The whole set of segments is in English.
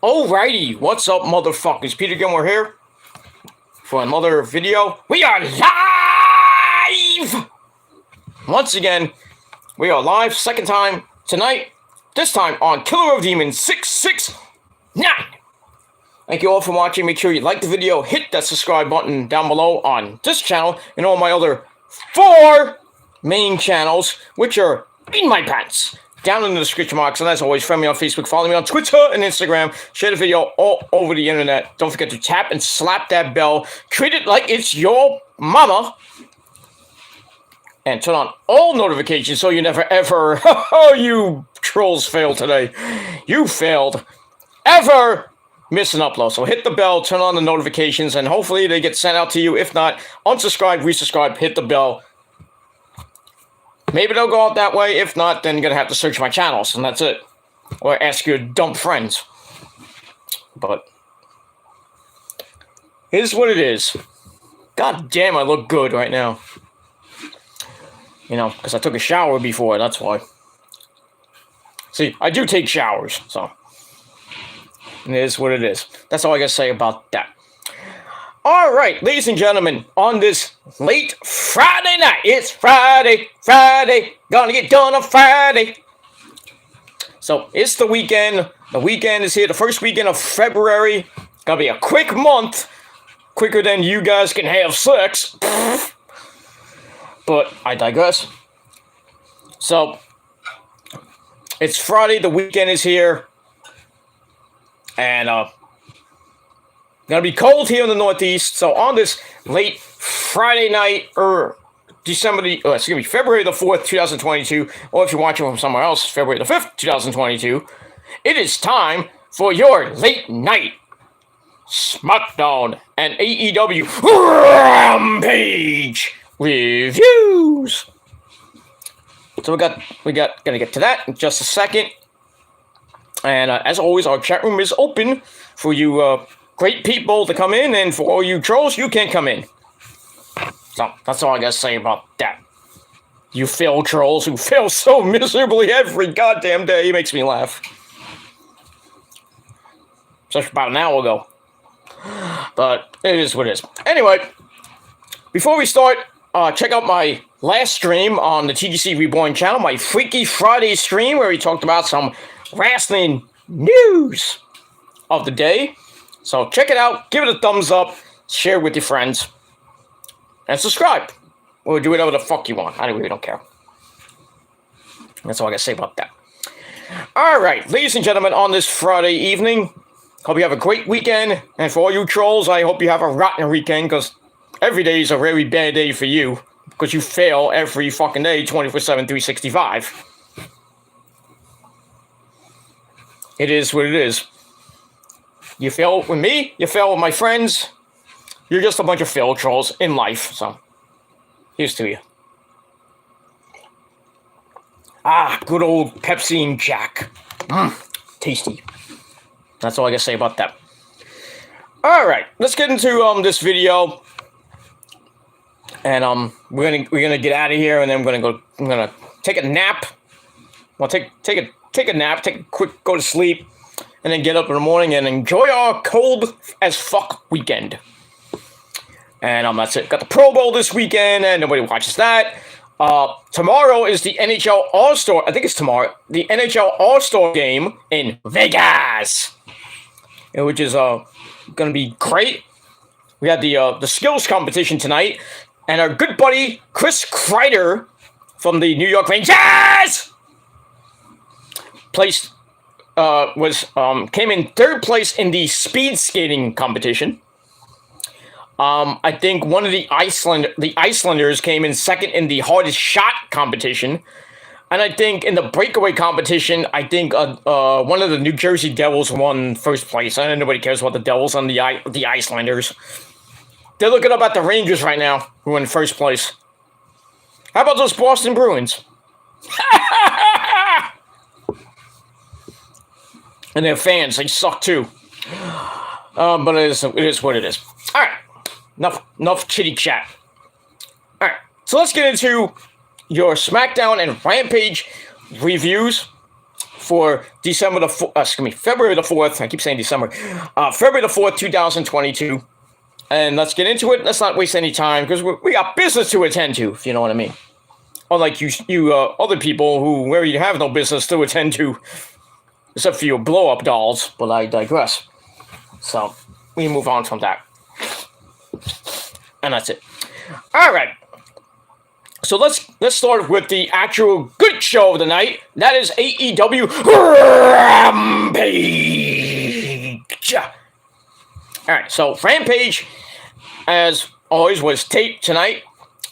Alrighty, what's up, motherfuckers? Peter Gilmore here for another video. We are live! Once again, we are live, second time tonight, this time on Killer of Demons 669. Thank you all for watching. Make sure you like the video, hit that subscribe button down below on this channel and all my other 4 main channels, which are in my pants. Down in the description box, and as always, friend me on Facebook, follow me on Twitter and Instagram, share the video all over the internet. Don't forget to tap and slap that bell, treat it like it's your mama, and turn on all notifications so you never ever, oh, you trolls failed today. You failed. Ever miss an upload. So hit the bell, turn on the notifications, and hopefully they get sent out to you. If not, unsubscribe, resubscribe, hit the bell. Maybe they'll go out that way. If not, then you're going to have to search my channels, and that's it. Or ask your dumb friends. But here's what it is. God damn, I look good right now. You know, because I took a shower before, that's why. See, I do take showers, so. It is what it is. That's all I got to say about that. All right, ladies and gentlemen, on this late Friday night, it's Friday, gonna get done on Friday. So, it's the weekend. The weekend is here, the first weekend of February. It's gonna be a quick month, quicker than you guys can have sex. But I digress. So, it's Friday, the weekend is here, and, gonna be cold here in the Northeast, so on this late Friday night, February the 4th, 2022, or if you're watching from somewhere else, February the 5th, 2022, it is time for your late night Smackdown and AEW Rampage reviews. So we got gonna get to that in just a second, and as always, our chat room is open for you, great people to come in, and for all you trolls, you can't come in. So, that's all I gotta say about that. You fail trolls who fail so miserably every goddamn day. It makes me laugh. Just about an hour ago. But, it is what it is. Anyway, before we start, check out my last stream on the TGC Reborn channel, my Freaky Friday stream, where we talked about some wrestling news of the day. So check it out, give it a thumbs up, share it with your friends, and subscribe. Or do whatever the fuck you want. I really don't care. That's all I gotta say about that. Alright, ladies and gentlemen, on this Friday evening, hope you have a great weekend. And for all you trolls, I hope you have a rotten weekend, because every day is a very bad day for you. Because you fail every fucking day, 24/7, 365. It is what it is. You fail with me, you fail with my friends, you're just a bunch of fail trolls in life, so here's to you. Ah, good old Pepsi and Jack. Tasty. That's all I gotta say about that. Alright, let's get into this video. And we're gonna get out of here, and then I'm gonna take a nap. Well, take a nap, take a quick go to sleep. And then get up in the morning and enjoy our cold as fuck weekend. And that's it. Got the Pro Bowl this weekend, and nobody watches that. Tomorrow is the NHL All-Star. I think it's tomorrow. The NHL All-Star game in Vegas, which is gonna be great. We had the skills competition tonight, and our good buddy Chris Kreider from the New York Rangers came in 3rd place in the speed skating competition. I think one of the Icelanders came in 2nd in the hardest shot competition, and I think in the breakaway competition, I think one of the New Jersey Devils won 1st place. I know nobody cares about the Devils and the Icelanders. They're looking up at the Rangers right now, who are in 1st place. How about those Boston Bruins? And their fans, they suck too. But it is what it is. Alright, enough chitty chat. Alright, so let's get into your Smackdown and Rampage reviews for February the 4th. I keep saying December. February the 4th, 2022. And let's get into it. Let's not waste any time because we got business to attend to, if you know what I mean. Unlike you other people where you have no business to attend to, except for your blow-up dolls. But I digress. So we move on from that. And that's it. All right. So let's start with the actual good show of the night. That is AEW Rampage. All right, so Rampage, as always, was taped tonight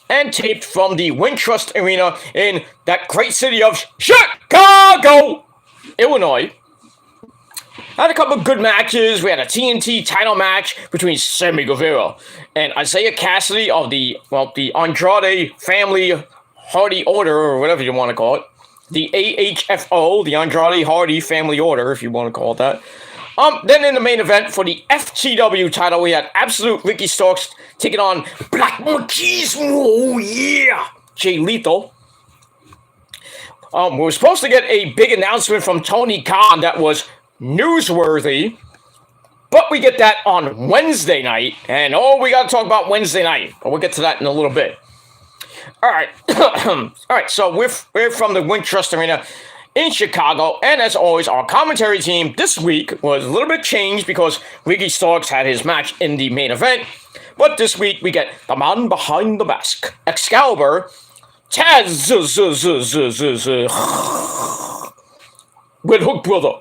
and taped from the Wintrust Arena in that great city of Chicago, Illinois. Had a couple of good matches. We had a TNT title match between Sammy Guevara and Isaiah Cassidy of the Andrade Family Hardy Order, or whatever you want to call it. The AHFO, the Andrade Hardy Family Order, if you want to call it that. Then in the main event for the FTW title, we had Absolute Ricky Starks taking on Black Machismo, yeah, Jay Lethal. We were supposed to get a big announcement from Tony Khan that was newsworthy, but we get that on Wednesday night, and we got to talk about Wednesday night, but we'll get to that in a little bit. All right, all right. So we're from the Wintrust Arena in Chicago, and as always, our commentary team this week was a little bit changed because Ricky Starks had his match in the main event, but this week we get the man behind the mask, Excalibur, Taz, with Hook Brother.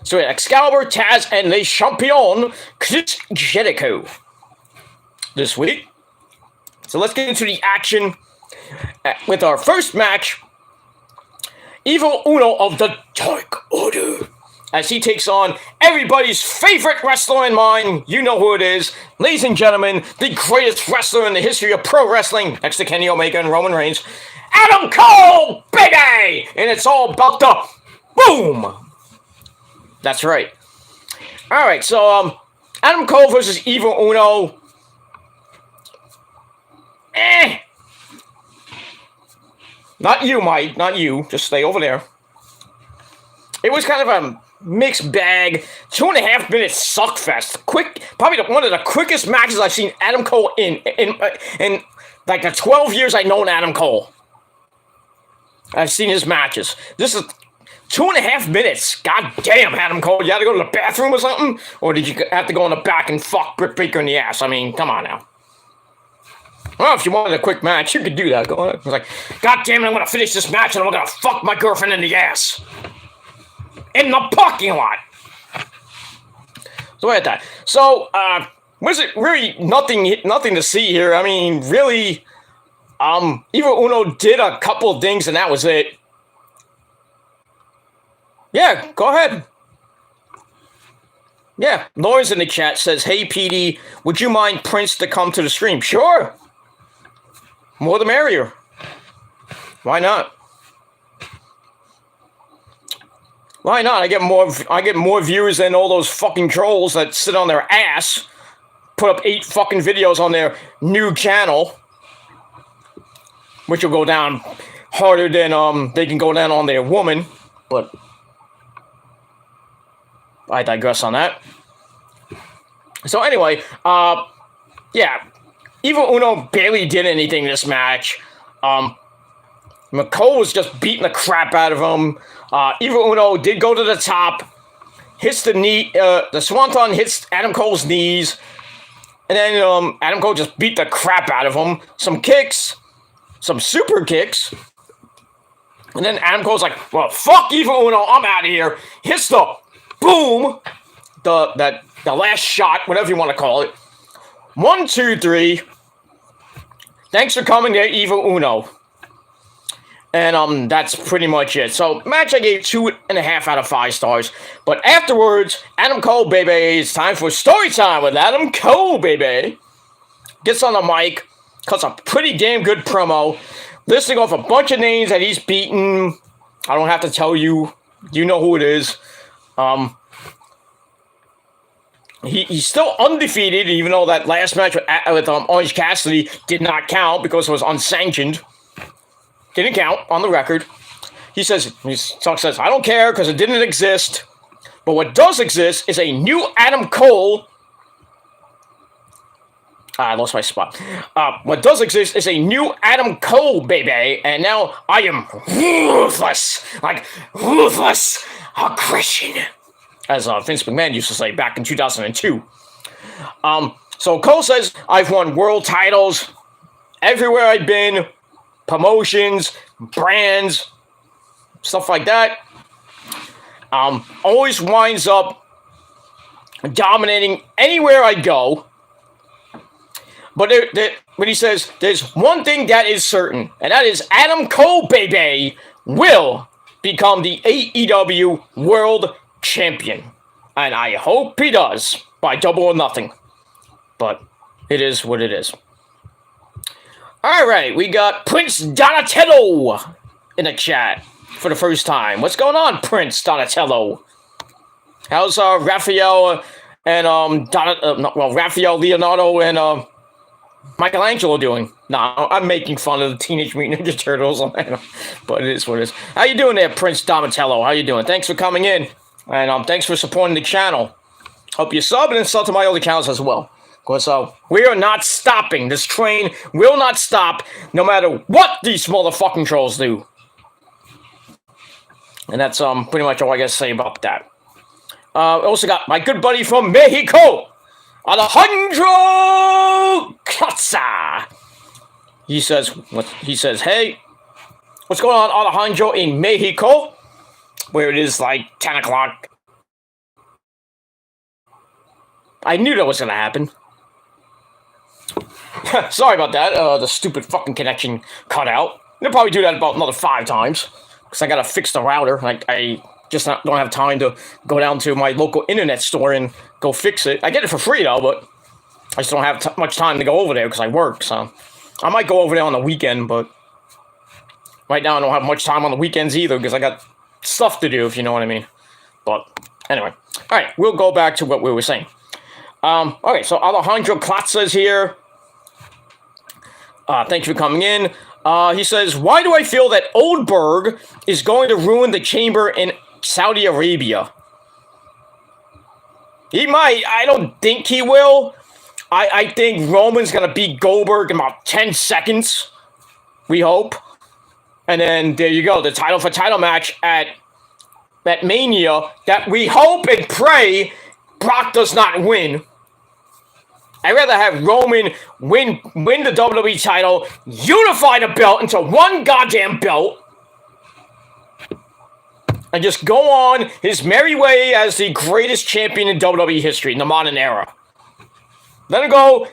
So we had Excalibur, Taz, and Le Champion, Chris Jericho this week. So let's get into the action with our first match. Eva Uno of the Dark Order, as he takes on everybody's favorite wrestler in mind. You know who it is. Ladies and gentlemen, the greatest wrestler in the history of pro wrestling, next to Kenny Omega and Roman Reigns, Adam Cole, baby! And it's all about the boom! That's right. All right, so Adam Cole versus Eva Uno. Not you, Mike. Not you. Just stay over there. It was kind of a mixed bag. 2.5 minute suckfest. Quick, probably one of the quickest matches I've seen Adam Cole in like the 12 years I've known Adam Cole. I've seen his matches. This is 2.5 minutes. God damn, Adam Cole. You had to go to the bathroom or something? Or did you have to go in the back and fuck Britt Baker in the ass? I mean, come on now. Well, if you wanted a quick match, you could do that. Go ahead. I was like, God damn it, I'm going to finish this match and I'm going to fuck my girlfriend in the ass. In the parking lot. So I had that. So, was it really nothing to see here? I mean, really, Eva Uno did a couple of things and that was it. Yeah, go ahead. Yeah, Lauren's in the chat says, hey, PD, would you mind Prince to come to the stream? Sure. More the merrier. Why not? Why not? I get more viewers than all those fucking trolls that sit on their ass, put up 8 fucking videos on their new channel, which will go down harder than they can go down on their woman, but I digress on that. So anyway, yeah, Eva Uno barely did anything this match. McCole was just beating the crap out of him. Eva Uno did go to the top, hits the knee, the Swanton hits Adam Cole's knees, and then Adam Cole just beat the crap out of him. Some kicks, some super kicks, and then Adam Cole's like, well, fuck Eva Uno, I'm out of here. Hits the boom, the last shot, whatever you want to call it. 1, 2, 3. Thanks for coming there, Eva Uno. And that's pretty much it. So, match I gave 2.5 out of 5 stars. But afterwards, Adam Cole, baby, it's time for story time with Adam Cole, baby. Gets on the mic, cuts a pretty damn good promo, listing off a bunch of names that he's beaten. I don't have to tell you. You know who it is. He's still undefeated, even though that last match with Orange Cassidy did not count because it was unsanctioned. Didn't count on the record. he says, I don't care because it didn't exist. But what does exist is a new Adam Cole. I lost my spot. What does exist is a new Adam Cole, baby. And now I am ruthless. Like, ruthless aggression. As Vince McMahon used to say back in 2002. So Cole says, I've won world titles everywhere I've been. Promotions, brands, stuff like that. Always winds up dominating anywhere I go. But he says, there's one thing that is certain, and that is Adam Cole, baby, will become the AEW World Champion. And I hope he does, by Double or Nothing. But it is what it is. All right, we got Prince Donatello in the chat for the first time. What's going on, Prince Donatello? How's Raphael and Raphael, Leonardo, and Michelangelo doing? Nah, I'm making fun of the Teenage Mutant Ninja Turtles, but it is what it is. How you doing there, Prince Donatello? How you doing? Thanks for coming in, and thanks for supporting the channel. Hope you sub and sub to my other accounts as well. Because we are not stopping. This train will not stop, no matter what these motherfucking trolls do. And that's pretty much all I gotta say about that. Also got my good buddy from Mexico, Alejandro Katza. He says, hey, what's going on, Alejandro, in Mexico? Where it is like 10 o'clock. I knew that was gonna happen. Sorry about that. The stupid fucking connection cut out. They'll probably do that about another 5 times. Because I gotta fix the router. Like, I just don't have time to go down to my local internet store and go fix it. I get it for free, though, but I just don't have much time to go over there because I work, so. I might go over there on the weekend, but right now I don't have much time on the weekends either because I got stuff to do, if you know what I mean. But, anyway. Alright, we'll go back to what we were saying. Okay, so Alejandro Katza is here. Thank you for coming in. He says, why do I feel that Oldberg is going to ruin the chamber in Saudi Arabia? He might. I don't think he will. I think Roman's going to beat Goldberg in about 10 seconds. We hope. And then there you go. The title for title match at Mania that we hope and pray Brock does not win. I'd rather have Roman win the WWE title, unify the belt into one goddamn belt, and just go on his merry way as the greatest champion in WWE history in the modern era. Let him go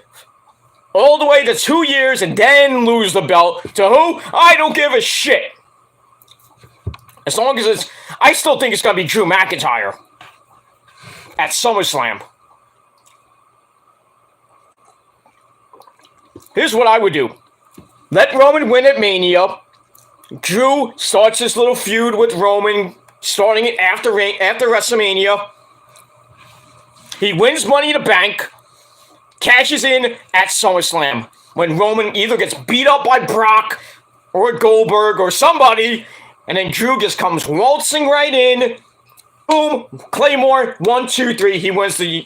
all the way to 2 years and then lose the belt to who? I don't give a shit. As long as it's... I still think it's going to be Drew McIntyre at SummerSlam. Here's what I would do. Let Roman win at Mania. Drew starts this little feud with Roman, starting it after WrestleMania. He wins Money in the Bank, cashes in at SummerSlam, when Roman either gets beat up by Brock or Goldberg or somebody, and then Drew just comes waltzing right in. Boom, Claymore, 1, 2, 3. He wins the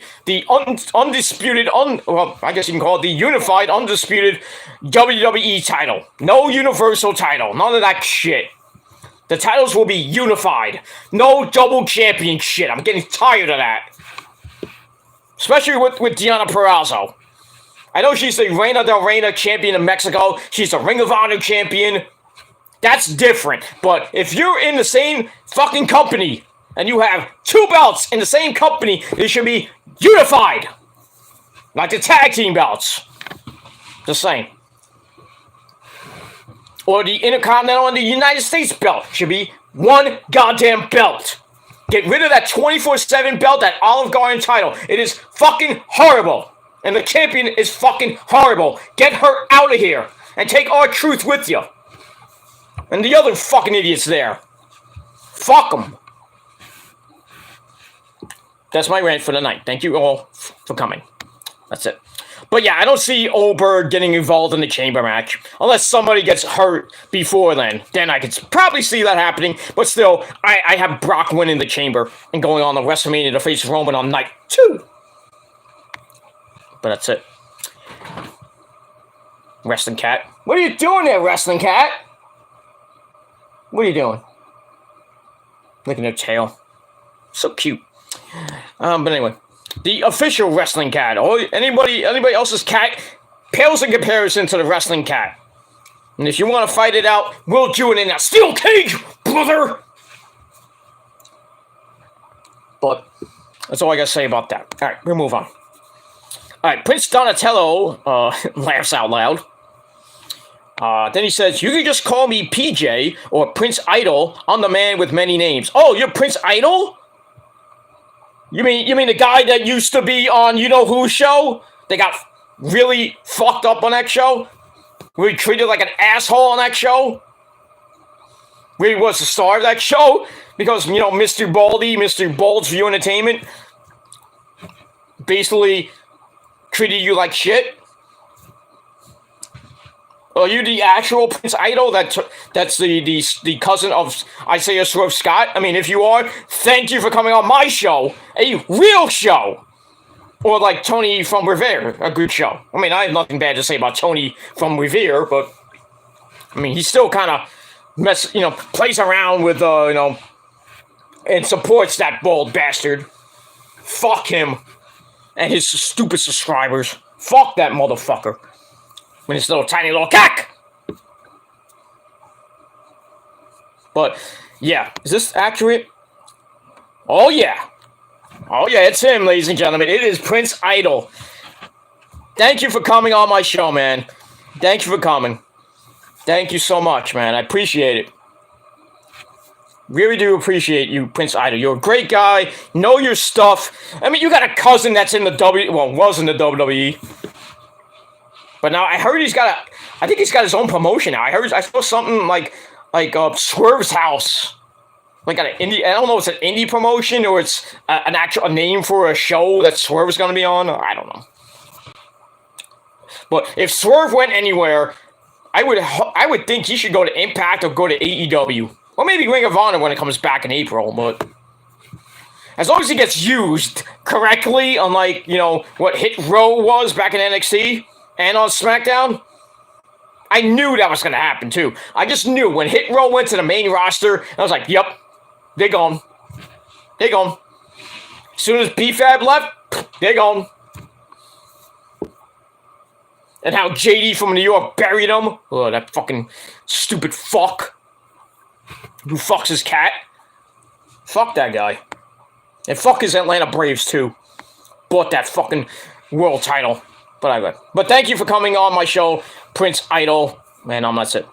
undisputed, well, I guess you can call it the unified, undisputed WWE title. No universal title. None of that shit. The titles will be unified. No double champion shit. I'm getting tired of that. Especially with Deonna Purrazzo. I know she's the Reina del Reina champion in Mexico. She's a Ring of Honor champion. That's different. But if you're in the same fucking company and you have 2 belts in the same company, they should be unified. Like the tag team belts. Just saying. Or the Intercontinental and the United States belt should be one goddamn belt. Get rid of that 24/7 belt, that Olive Garden title. It is fucking horrible. And the champion is fucking horrible. Get her out of here. And take R-Truth with you. And the other fucking idiots there. Fuck them. That's my rant for the night. Thank you all for coming. That's it. But yeah, I don't see Oldberg getting involved in the chamber match. Unless somebody gets hurt before then. Then I could probably see that happening. But still, I have Brock winning the chamber and going on the WrestleMania to face Roman on night 2. But that's it. Wrestling Cat. What are you doing there, Wrestling Cat? What are you doing? Licking her tail. So cute. But anyway. The official Wrestling Cat. Or anybody else's cat pales in comparison to the Wrestling Cat. And if you want to fight it out, we'll do it in a steel cage, brother! But that's all I gotta say about that. Alright, we'll move on. Alright, Prince Donatello laughs out loud. Then he says, you can just call me PJ or Prince Idol. I'm the man with many names. Oh, you're Prince Idol? You mean the guy that used to be on you-know-who show? They got really fucked up on that show? Where he treated like an asshole on that show? Where he was the star of that show? Because, Mr. Baldy, Mr. Balds View Entertainment basically treated you like shit? Are you the actual Prince Idol that's the cousin of Isaiah Swerve Scott? I mean, if you are, thank you for coming on my show. A real show. Or like Tony from Revere, a good show. I mean, I have nothing bad to say about Tony from Revere, but I mean, he still kind of plays around with, and supports that bald bastard. Fuck him and his stupid subscribers. Fuck that motherfucker. With his little tiny little cock. But, yeah. Is this accurate? Oh, yeah. Oh, yeah, it's him, ladies and gentlemen. It is Prince Idol. Thank you for coming on my show, man. Thank you for coming. Thank you so much, man. I appreciate it. Really do appreciate you, Prince Idol. You're a great guy. Know your stuff. I mean, you got a cousin that's in the was in the WWE. But now I heard I think he's got his own promotion now. I saw something like Swerve's House. Like an indie, I don't know if it's an indie promotion or it's an actual name for a show that Swerve's going to be on. I don't know. But if Swerve went anywhere, I would think he should go to Impact or go to AEW. Or maybe Ring of Honor when it comes back in April. But as long as he gets used correctly, unlike, what Hit Row was back in NXT and on SmackDown, I knew that was going to happen too. I just knew when Hit Row went to the main roster, I was like, yep, they're gone. They're gone. As soon as PFAB left, they're gone. And how JD from New York buried him. Oh, that fucking stupid fuck. Who fucks his cat. Fuck that guy. And fuck his Atlanta Braves too. Bought that fucking world title. But thank you for coming on my show, Prince Idol. Man, that's it.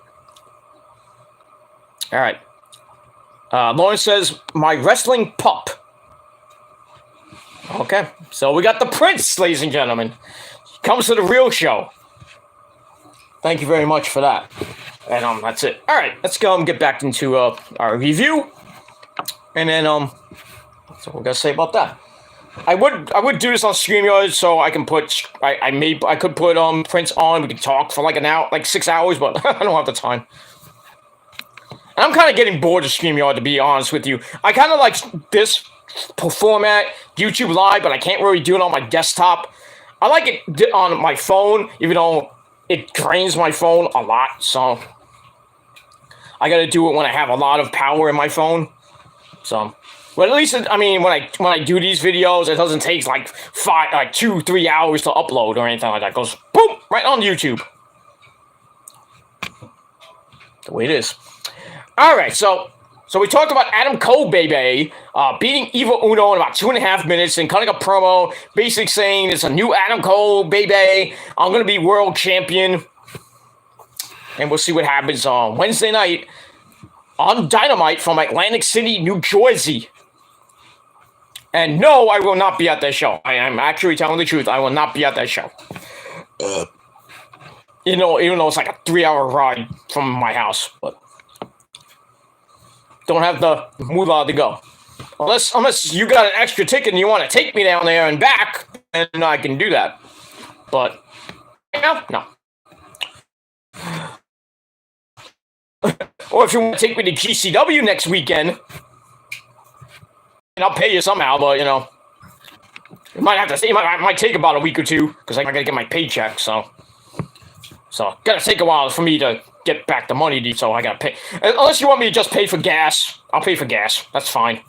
Alright. Lauren says, my wrestling pup. Okay. So we got the Prince, ladies and gentlemen. Comes to the real show. Thank you very much for that. And that's it. Alright, let's go and get back into our review. And then that's what we're gonna say about that. I would do this on StreamYard so I can put I could put Prince on, we could talk for like an hour, like 6 hours, but I don't have the time. And I'm kind of getting bored of StreamYard, to be honest with you. I kind of like this format, YouTube Live, but I can't really do it on my desktop. I like it on my phone, even though it drains my phone a lot, so I gotta do it when I have a lot of power in my phone. So, but at least, I mean, when I do these videos, it doesn't take like 2-3 hours to upload or anything like that. It goes boom right on YouTube. The way it is. All right, so we talked about Adam Cole, baby, beating Eva Uno in about 2.5 minutes and cutting a promo, basically saying it's a new Adam Cole, baby. I'm gonna be world champion, and we'll see what happens on Wednesday night on Dynamite from Atlantic City, New Jersey. And no, I will not be at that show. I am actually telling the truth. I will not be at that show. Even though it's like a 3-hour ride from my house, but don't have the moolah to go. Unless you got an extra ticket and you want to take me down there and back, then I can do that. But now? No. Or if you want to take me to GCW next weekend, and I'll pay you somehow, but, you know, it might have to say, it might take about a week or two, because I gotta get my paycheck, so gotta take a while for me to get back the money, so I gotta pay. Unless you want me to just pay for gas, I'll pay for gas. That's fine.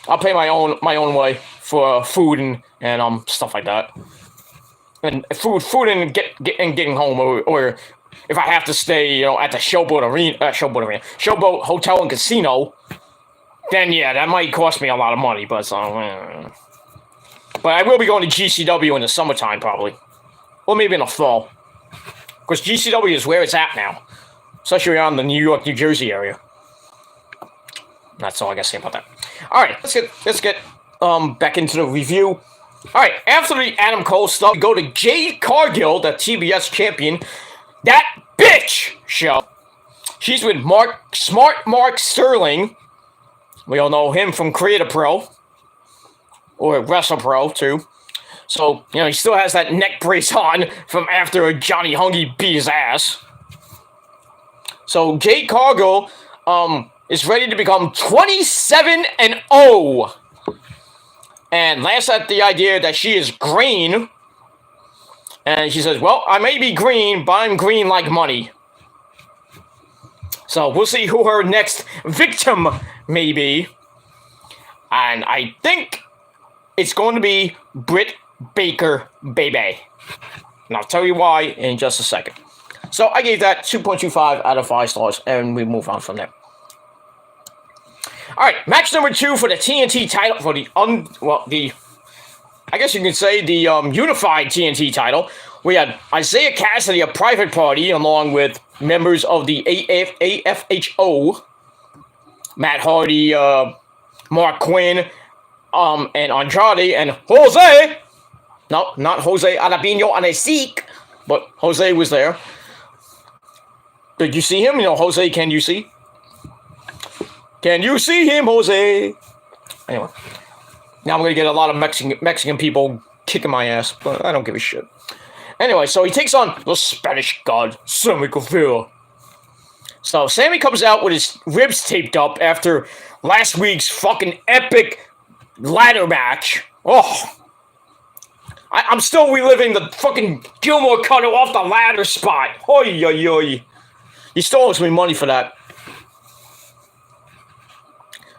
I'll pay my own way for food and stuff like that. And food and getting home, or if I have to stay, you know, at the Showboat Hotel and Casino, then yeah, that might cost me a lot of money. But I will be going to GCW in the summertime probably, or maybe in the fall, because GCW is where it's at now, especially around the New York, New Jersey area. That's all I gotta say about that. All right, let's get back into the review. All right, after the Adam Cole stuff, we go to Jade Cargill, the TBS champion. That bitch show. She's with Smart Mark Sterling. We all know him from Creator Pro, or Wrestle Pro too. So, you know, he still has that neck brace on from after Johnny Hungy beat his ass. So Jade Cargill is ready to become 27-0. And laughs at the idea that she is green. And she says, well, I may be green, but I'm green like money. So we'll see who her next victim may be. And I think it's going to be Britt Baker, baby. And I'll tell you why in just a second. So I gave that 2.25 out of 5 stars, and we move on from there. All right, match number 2 for the TNT title, for I guess you could say the unified TNT title. We had Isaiah Cassidy, a private party, along with members of the AFHO, Matt Hardy, Mark Quinn, and Andrade, and Jose. No, not Jose Alabino and a Sikh, but Jose was there. Did you see him? You know, Jose, can you see? Can you see him, Jose? Anyway. Now I'm going to get a lot of Mexican people kicking my ass, but I don't give a shit. Anyway, so he takes on the Spanish god, Sammy Guevara. So Sammy comes out with his ribs taped up after last week's fucking epic ladder match. Oh. I'm still reliving the fucking Gilmore cutter off the ladder spot. Oi, oi, oi. He still owes me money for that.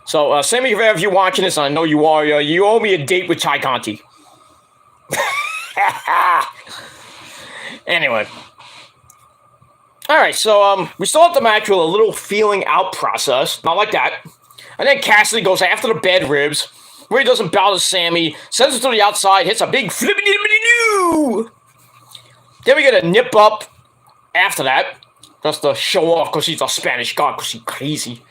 So, Sammy Guevara, if you're watching this, and I know you are, you owe me a date with Ty Conti. Anyway. Alright, so, we start the match with a little feeling out process. Not like that. And then Cassidy goes after the bed ribs, where he doesn't bow to Sammy, sends it to the outside, hits a big flippity-dippity-doo! Then we get a nip up after that, just to show off, because he's a Spanish god, because he's crazy.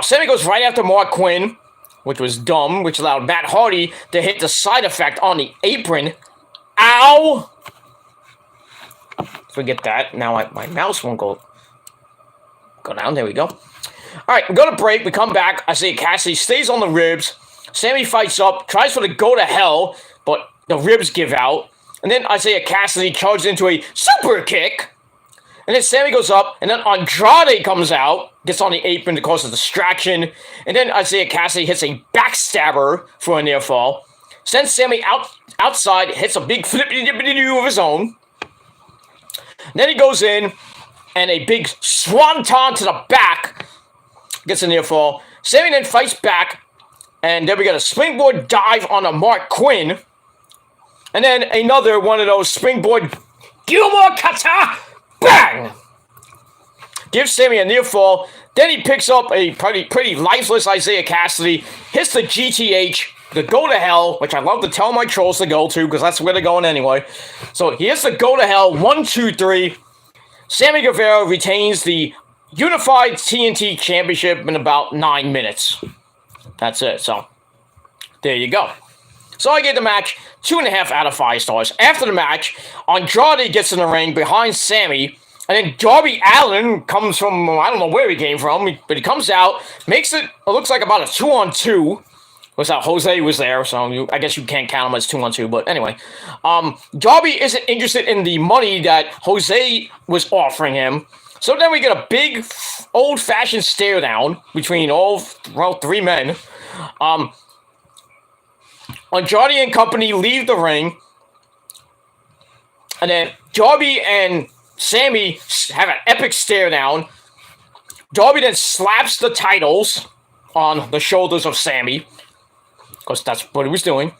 Sammy goes right after Mark Quinn, which was dumb, which allowed Matt Hardy to hit the side effect on the apron. Ow! Forget that. Now my mouse won't go down. There we go. Alright, we go to break. We come back. I see Cassidy stays on the ribs. Sammy fights up, tries for the go to hell, but the ribs give out. And then Isaiah Cassidy charges into a super kick. And then Sammy goes up, and then Andrade comes out, gets on the apron to cause a distraction, and then Isaiah Cassidy hits a backstabber for a near fall, sends Sammy outside, hits a big flippity-dippity-doo of his own. And then he goes in, and a big swanton to the back, gets a near fall. Sammy then fights back, and then we got a springboard dive on a Mark Quinn, and then another one of those springboard Gilmore kata. Bang! Gives Sammy a near fall. Then he picks up a pretty lifeless Isaiah Cassidy. Hits the GTH, the go to hell, which I love to tell my trolls to go to, because that's where they're going anyway. So he hits the go to hell, 1, 2, 3. Sammy Guevara retains the Unified TNT Championship in about 9 minutes. That's it. So, there you go. So I gave the match 2.5 out of 5 stars. After the match, Andrade gets in the ring behind Sammy, and then Darby Allin comes from, I don't know where he came from, but he comes out, makes it looks like about a 2-on-2 Was that Jose was there, so I guess you can't count him as 2-on-2. But anyway, Darby isn't interested in the money that Jose was offering him. So then we get a big, old-fashioned stare down between all three men. Andrade and company leave the ring, and then Darby and Sammy have an epic stare down. Darby then slaps the titles on the shoulders of Sammy, because that's what he was doing.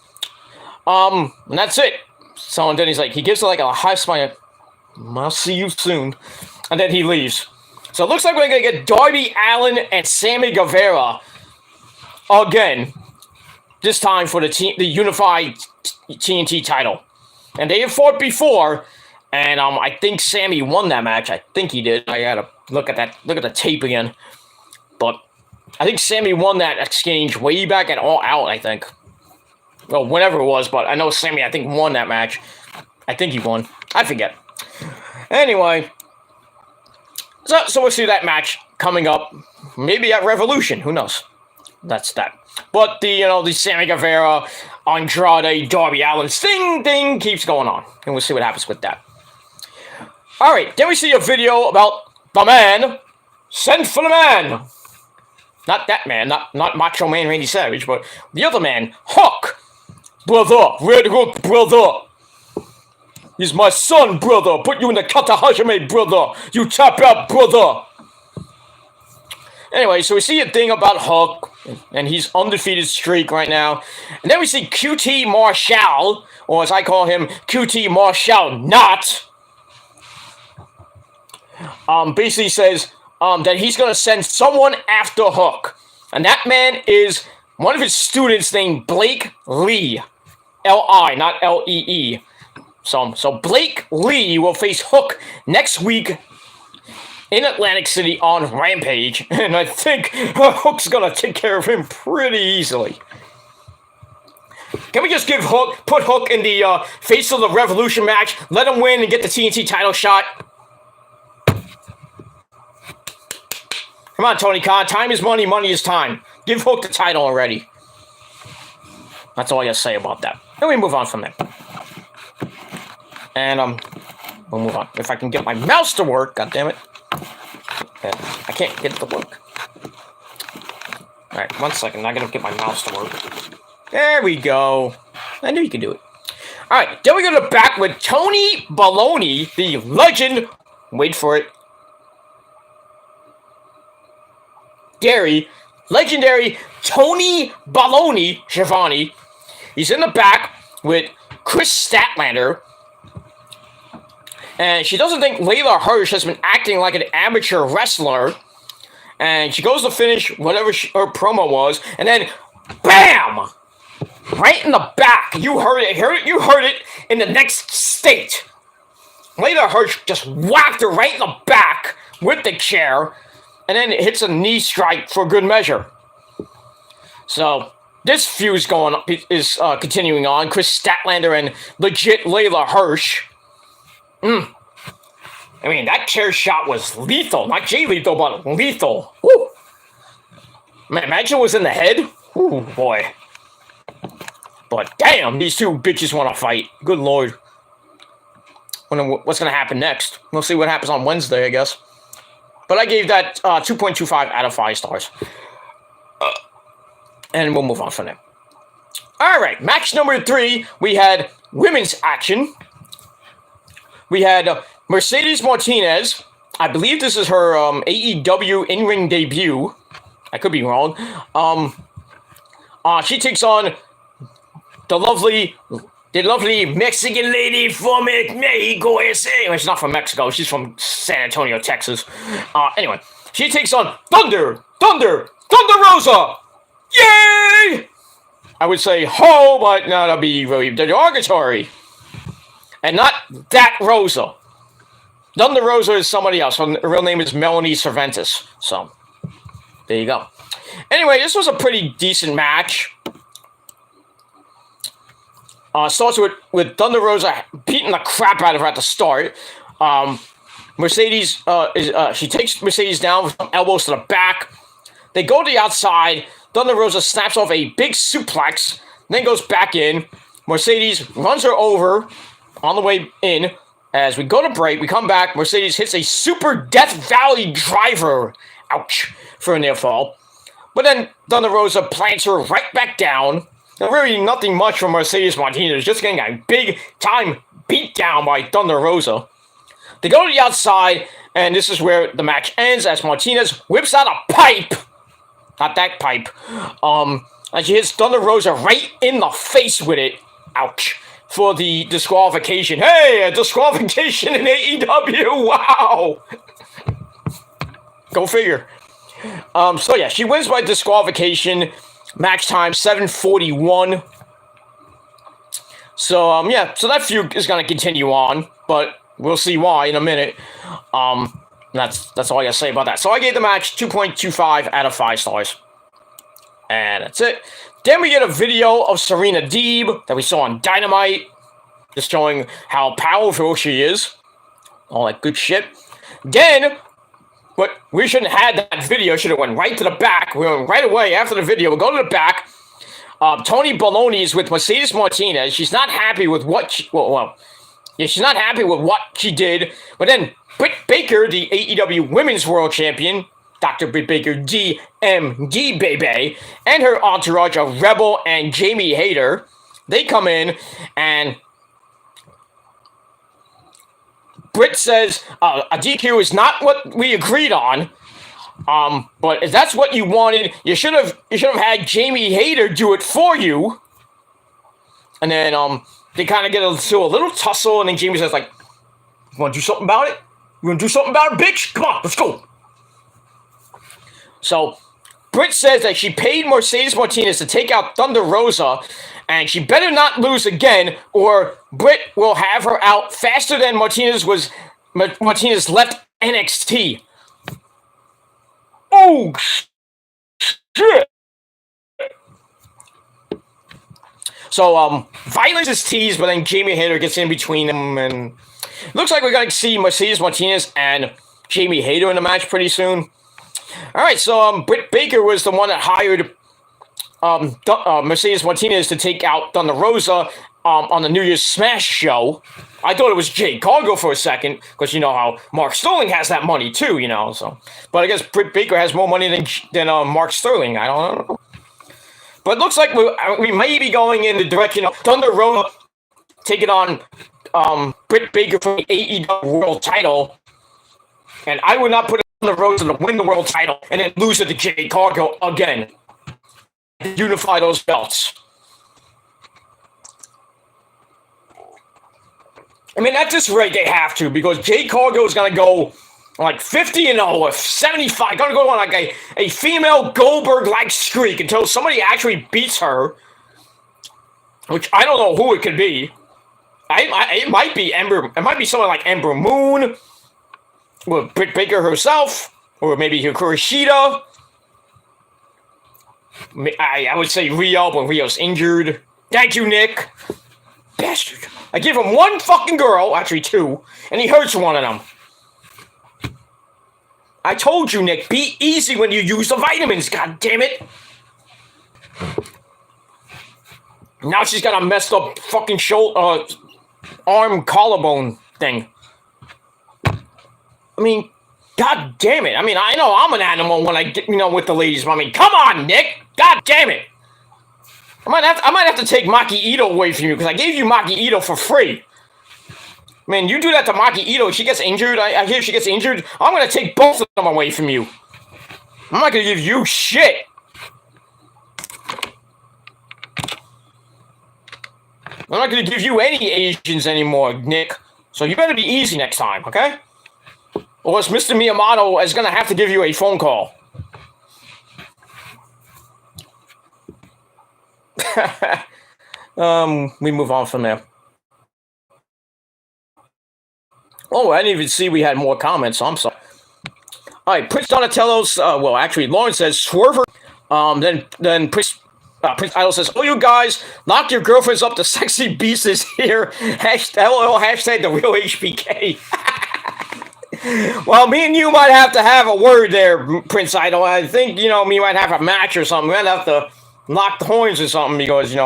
And that's it. So and then he gives like a high smile. I'll see you soon. And then he leaves. So it looks like we're going to get Darby Allin and Sammy Guevara again. This time for the unified TNT title. And they have fought before. And I think Sammy won that match. I think he did. I gotta look at the tape again. But I think Sammy won that exchange way back at All Out, I think. Well, whenever it was, but I know Sammy, I think, won that match. I think he won. I forget. Anyway. So we'll see that match coming up. Maybe at Revolution. Who knows? That's that. But the Sammy Guevara, Andrade, Darby Allin thing keeps going on. And we'll see what happens with that. Alright, then we see a video about the man sent for the man. Not that man, not Macho Man Randy Savage, but the other man, Hook. Brother, Red Hook, brother. He's my son, brother. Put you in the Kata Hajime, brother. You tap out, brother. Anyway, so we see a thing about Hook, and he's undefeated streak right now. And then we see QT Marshall, or as I call him, QT Marshall not. Basically says that he's going to send someone after Hook. And that man is one of his students named Blake Lee. L-I, not L-E-E. So Blake Lee will face Hook next week in Atlantic City on Rampage. And I think Hook's going to take care of him pretty easily. Can we just put Hook in the Face of the Revolution match, let him win and get the TNT title shot? Come on, Tony Khan. Time is money, money is time. Give Hook the title already. That's all I gotta say about that. Then we move on from there. And we'll move on. If I can get my mouse to work, God damn it. Okay. I can't get it to work. Alright, 1 second. I gotta get my mouse to work. There we go. I knew you could do it. Alright, then we go to the back with Tony Baloney, the legend. Wait for it. Legendary Tony Baloney Schiavone. He's in the back with Chris Statlander. And she doesn't think Layla Hirsch has been acting like an amateur wrestler. And she goes to finish whatever her promo was. And then, BAM! Right in the back. You heard it. You heard it in the next state. Layla Hirsch just whacked her right in the back with the chair. And then it hits a knee strike for good measure. So, this feud is continuing on. Chris Statlander and legit Layla Hirsch. I mean, that chair shot was lethal. Not Jay Lethal, but lethal. Woo. Man, imagine it was in the head. Ooh, boy. But damn, these two bitches want to fight. Good lord. Wonder what's going to happen next. We'll see what happens on Wednesday, I guess. But I gave that 2.25 out of 5 stars. And we'll move on from there. Alright, match number 3. We had women's action. We had Mercedes Martinez. I believe this is her AEW in-ring debut. I could be wrong. She takes on the lovely Mexican lady from Mexico, USA. Well, she's not from Mexico. She's from San Antonio, Texas. Anyway, she takes on Thunder Rosa. Yay! I would say ho, but no, that'd be really derogatory. And not that Rosa. Thunder Rosa is somebody else. Her real name is Melanie Cervantes. So, there you go. Anyway, this was a pretty decent match. Starts with Thunder Rosa beating the crap out of her at the start. Mercedes, she takes Mercedes down with some elbows to the back. They go to the outside. Thunder Rosa snaps off a big suplex, then goes back in. Mercedes runs her over on the way in. As we go to break, we come back. Mercedes hits a super Death Valley driver. Ouch. For a near fall. But then Thunder Rosa plants her right back down. Really nothing much from Mercedes Martinez. Just getting a big time beat down by Thunder Rosa. They go to the outside, and this is where the match ends as Martinez whips out a pipe. Not that pipe. And she hits Thunder Rosa right in the face with it. Ouch. For the disqualification. Hey, a disqualification in AEW. Wow. Go figure. So yeah, she wins by disqualification. Match time 7:41. So yeah, so that feud is gonna continue on, but we'll see why in a minute. That's all I gotta say about that. So I gave the match 2.25 out of 5 stars. And that's it. Then we get a video of Serena Deeb that we saw on Dynamite, just showing how powerful she is. All that good shit. Then, but we shouldn't have had that video. Should have went right to the back. We went right away after the video. We'll go to the back. Tony Baloney is with Mercedes Martinez. She's not happy with what she... she's not happy with what she did. But then Britt Baker, the AEW Women's World Champion, Dr. Britt Baker, DMD baby, and her entourage of Rebel and Jamie Hayter, they come in, and Britt says a DQ is not what we agreed on. But if that's what you wanted, you should have had Jamie Hayter do it for you. And then they kind of get into a little tussle, and then Jamie says like, "You want to do something about it? You want to do something about it, bitch? Come on, let's go." So Britt says that she paid Mercedes Martinez to take out Thunder Rosa, and she better not lose again, or Britt will have her out faster than Martinez left NXT. Oh, shit. So, violence is teased, but then Jamie Hayter gets in between them, and it looks like we're going to see Mercedes Martinez and Jamie Hayter in the match pretty soon. All right, so Britt Baker was the one that hired Mercedes Martinez to take out Thunder Rosa on the New Year's Smash show. I thought it was Jade Cargill for a second, because you know how Mark Sterling has that money too, you know. So, but I guess Britt Baker has more money than Mark Sterling. I don't know. But it looks like we may be going in the direction of Thunder Rosa taking on Britt Baker for the AEW World Title, and I would not put Thunder Rosa to win the World Title and then lose it to Jade Cargill again. Unify those belts. I mean, at this rate, they have to, because Jade Cargill is going to go like 50-0 or 75. Going to go on like a female Goldberg-like streak until somebody actually beats her, which I don't know who it could be. It might be Ember. It might be someone like Ember Moon, or Britt Baker herself, or maybe Hikaru Shida. I would say Rio, but Rio's injured. Thank you, Nick. Bastard. I give him one fucking girl, actually 2, and he hurts one of them. I told you, Nick, be easy when you use the vitamins, god damn it. Now she's got a messed up fucking shoulder, arm collarbone thing. I mean, god damn it. I mean, I know I'm an animal when I get, with the ladies, but I mean, come on, Nick. God damn it. I might have to take Maki Ito away from you, because I gave you Maki Ito for free. Man, you do that to Maki Ito, she gets injured, I hear she gets injured, I'm going to take both of them away from you. I'm not going to give you shit. I'm not going to give you any Asians anymore, Nick. So you better be easy next time, okay? Or else Mr. Miyamoto is going to have to give you a phone call. We move on from there. Oh, I didn't even see we had more comments, so I'm sorry. All right, Prince Donatello's, Lauren says, Swerver. Then Prince Idol says, oh, you guys, lock your girlfriends up, the sexy beast is here. LOL, hashtag the real HBK. Well, me and you might have to have a word there, Prince Idol. I think, we might have a match or something. We might have to lock the horns or something because,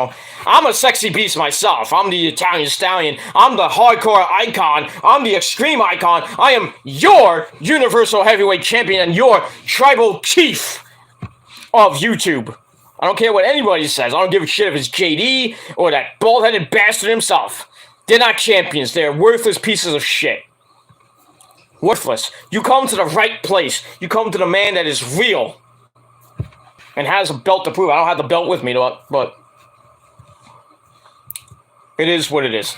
I'm a sexy beast myself. I'm the Italian stallion. I'm the hardcore icon. I'm the extreme icon. I am your Universal Heavyweight Champion and your tribal chief of YouTube. I don't care what anybody says. I don't give a shit if it's JD or that bald-headed bastard himself. They're not champions. They're worthless pieces of shit. Worthless. You come to the right place. You come to the man that is real and has a belt to prove. I don't have the belt with me, but it is what it is.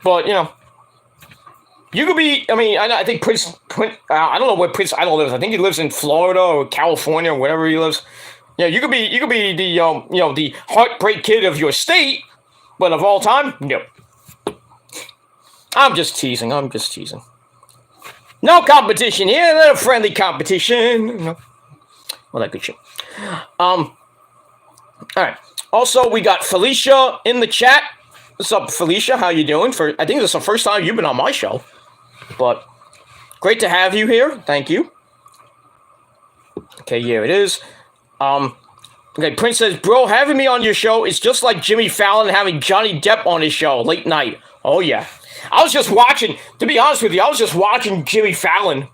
But, you could be, I think Prince I don't know where Prince Idol lives. I think he lives in Florida or California or wherever he lives. Yeah, you could be the, the heartbreak kid of your state, but of all time, no. I'm just teasing. No competition here, no friendly competition. No. Well, that good shit. All right. Also, we got Felicia in the chat. What's up, Felicia? How you doing? I think this is the first time you've been on my show, but great to have you here. Thank you. Okay, here it is. Okay, Prince says, bro, having me on your show is just like Jimmy Fallon having Johnny Depp on his show late night. Oh yeah. I was just watching. To be honest with you, I was just watching Jimmy Fallon.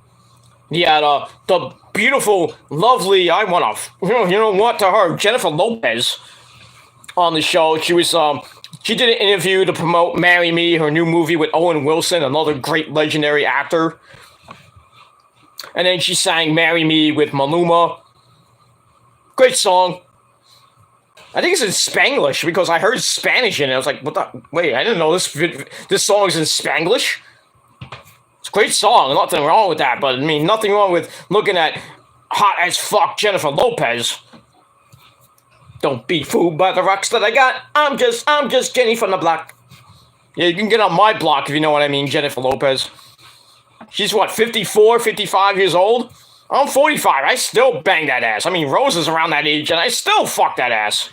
He had the beautiful, lovely. I want to, to her, Jennifer Lopez, on the show. She was she did an interview to promote "Marry Me," her new movie with Owen Wilson, another great legendary actor. And then she sang "Marry Me" with Maluma. Great song. I think it's in Spanglish because I heard Spanish in it. I was like, what the? Wait, I didn't know this song is in Spanglish. It's a great song. Nothing wrong with that. But, nothing wrong with looking at hot as fuck Jennifer Lopez. Don't be fooled by the rocks that I got. I'm just Jenny from the block. Yeah, you can get on my block if you know what I mean, Jennifer Lopez. She's what, 54, 55 years old? I'm 45. I still bang that ass. Rose is around that age, and I still fuck that ass.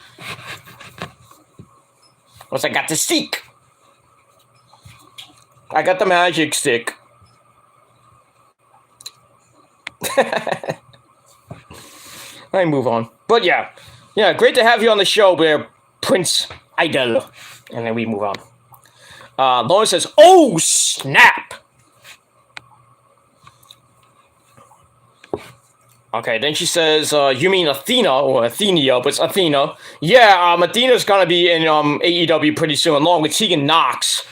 What's I got to seek? I got the magic stick. I move on. But yeah, great to have you on the show there, Prince Idol. And then we move on. Lauren says, oh, snap. Okay, then she says, you mean Athena, or Athenia, but it's Athena. Yeah, Athena's gonna be in AEW pretty soon, along with Tegan Knox.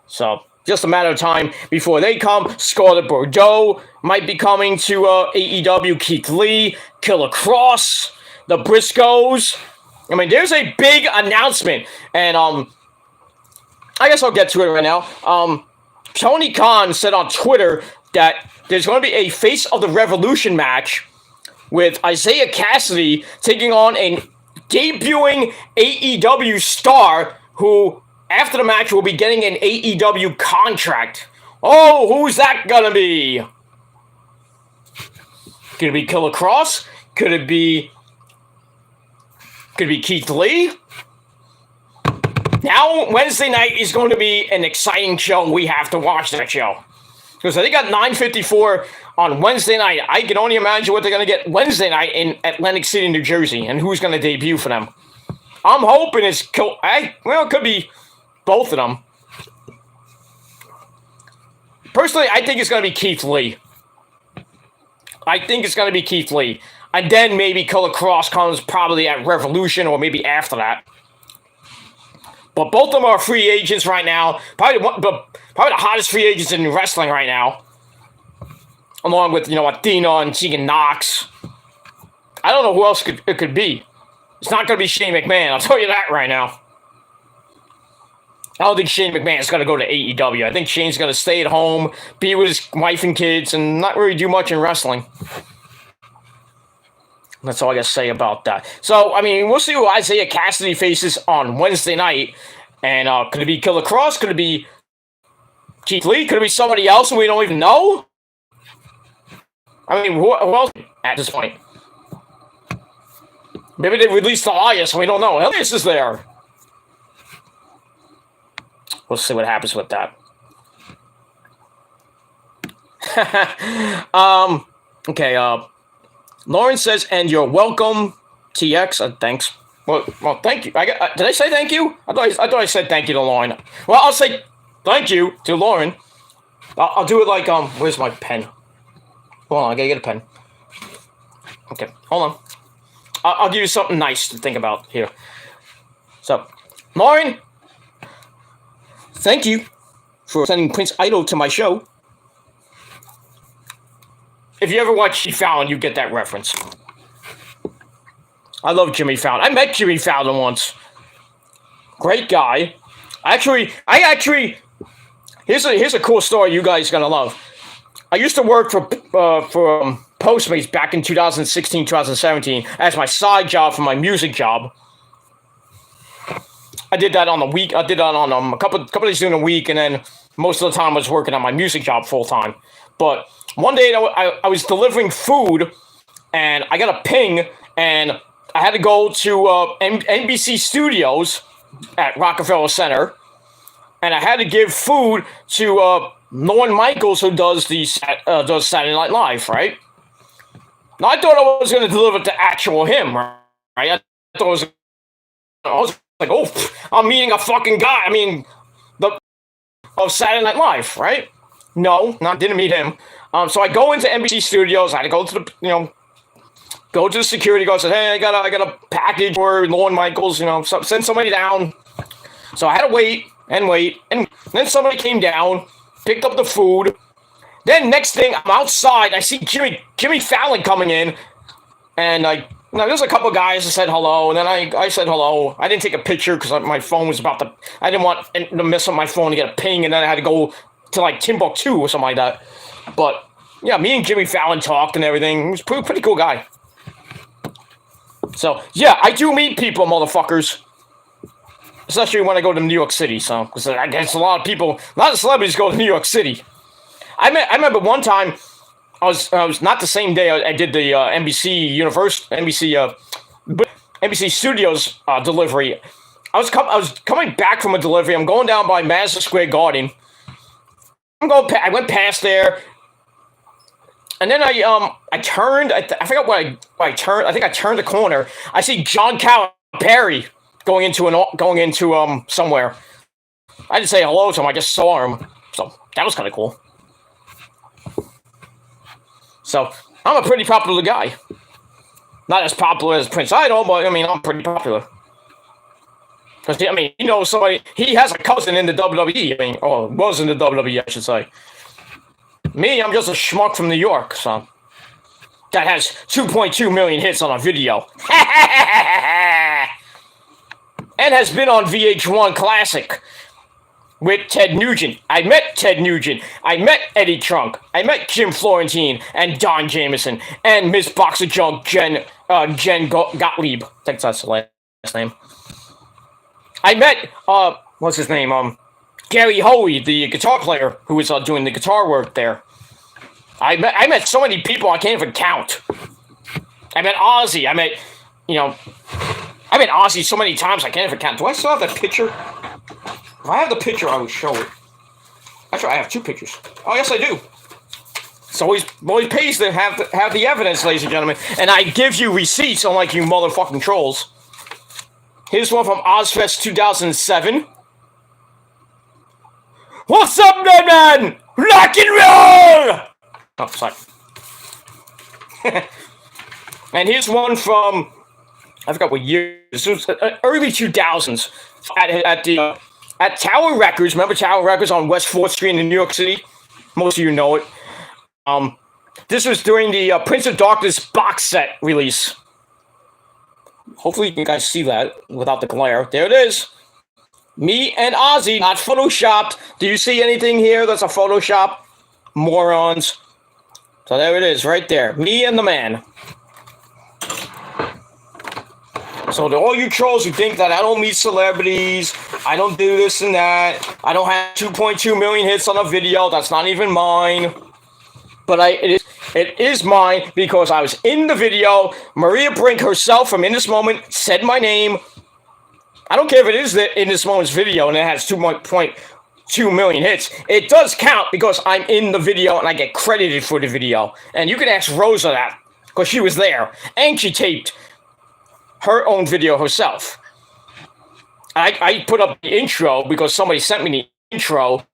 So, just a matter of time before they come. Scarlett Bordeaux might be coming to AEW. Keith Lee, Killer Cross, the Briscoes. There's a big announcement, and I guess I'll get to it right now. Tony Khan said on Twitter that there's going to be a Face of the Revolution match with Isaiah Cassidy taking on a debuting AEW star who, after the match, will be getting an AEW contract. Oh, who's that gonna be? Could it be Killer Cross? Could it be Keith Lee? Now, Wednesday night is going to be an exciting show. We have to watch that show. Because they got 9:54 on Wednesday night. I can only imagine what they're going to get Wednesday night in Atlantic City, New Jersey, and who's going to debut for them. I'm hoping it's... it could be both of them. Personally, I think it's going to be Keith Lee. And then maybe Killer Cross comes probably at Revolution or maybe after that. But both of them are free agents right now. Probably the hottest free agents in wrestling right now. Along with, Athena and Tegan Knox. I don't know who else it could be. It's not going to be Shane McMahon. I'll tell you that right now. I don't think Shane McMahon's going to go to AEW. I think Shane's going to stay at home, be with his wife and kids, and not really do much in wrestling. That's all I got to say about that. So, we'll see who Isaiah Cassidy faces on Wednesday night. And could it be Killer Cross? Could it be Keith Lee? Could it be somebody else and we don't even know? Who else at this point? Maybe they released Elias and we don't know. Elias is there. We'll see what happens with that. Okay, Lauren says, and you're welcome, TX. Thanks. Well, thank you. Did I say thank you? I thought I said thank you to Lauren. Well, I'll say thank you to Lauren. I'll do it like, where's my pen? Hold on, I gotta get a pen. Okay, hold on. I'll give you something nice to think about here. So, Lauren, thank you for sending Prince Idol to my show. If you ever watch Jimmy Fallon, you get that reference. I love Jimmy Fallon. I met Jimmy Fallon once. Great guy. Here's a cool story you guys are gonna love. I used to work for Postmates back in 2016, 2017 as my side job for my music job. I did that on the week. I did that on a couple days during the week, and then most of the time I was working on my music job full time. But one day I was delivering food, and I got a ping, and I had to go to NBC Studios at Rockefeller Center, and I had to give food to Lorne Michaels, who does Saturday Night Live, right? Now I thought I was going to deliver to actual him, right? I was like, oh, I'm meeting a fucking guy. I mean, of Saturday Night Live, right? No, didn't meet him. So I go into NBC Studios. I had to go to the security guard. Said, hey, I got a package for Lorne Michaels. Send somebody down. So I had to wait, and then somebody came down, picked up the food. Then next thing, I'm outside. I see Jimmy Fallon coming in, and there's a couple guys that said hello, and then I said hello. I didn't take a picture because my phone was about to. I didn't want to mess up my phone to get a ping, and then I had to go to like Timbuktu or something like that. But yeah, me and Jimmy Fallon talked and everything. He was a pretty cool guy. So yeah, I do meet people, motherfuckers. Especially when I go to New York City. So because I guess a lot of celebrities go to New York City. I remember one time. I was not the same day I did the NBC Studios delivery. I was coming back from a delivery. I'm going down by Madison Square Garden. I went past there, and then I turned. I forgot what I turned. I think I turned the corner. I see John Calipari going into somewhere. I didn't say hello to him. I just saw him. So that was kind of cool. So, I'm a pretty popular guy. Not as popular as Prince Idol, but, I'm pretty popular. Because, somebody, he has a cousin in the WWE, or was in the WWE, I should say. Me, I'm just a schmuck from New York, so. That has 2.2 million hits on a video. And has been on VH1 Classic. With Ted Nugent. I met Ted Nugent. I met Eddie Trunk. I met Jim Florentine and Don Jameson and Miss Boxer Junk Jen Gottlieb. I think that's the last name. I met what's his name? Gary Hoey, the guitar player who was doing the guitar work there. I met so many people I can't even count. I met Ozzy. I met Ozzy so many times I can't even count. Do I still have that picture? If I have the picture, I will show it. Actually, I have two pictures. Oh, yes, I do. It's always pays to have the evidence, ladies and gentlemen. And I give you receipts, unlike you motherfucking trolls. Here's one from Ozfest 2007. What's up, man? Rock and roll! Oh, sorry. And here's one from, I forgot what year. This was early 2000s at Tower Records. Remember Tower Records on West 4th Street in New York City? Most of you know it. This was during the Prince of Darkness box set release. Hopefully you guys see that without the glare. There it is. Me and Ozzy, not photoshopped. Do you see anything here that's a Photoshop? Morons. So there it is, right there. Me and the man. So to all you trolls who think that I don't meet celebrities, I don't do this and that, I don't have 2.2 million hits on a video, that's not even mine. But it is mine because I was in the video. Maria Brink herself from In This Moment said my name. I don't care if it is in This Moment's video and it has 2 million hits. It does count because I'm in the video and I get credited for the video. And you can ask Rosa that because she was there and she taped her own video herself. I put up the intro because somebody sent me the intro.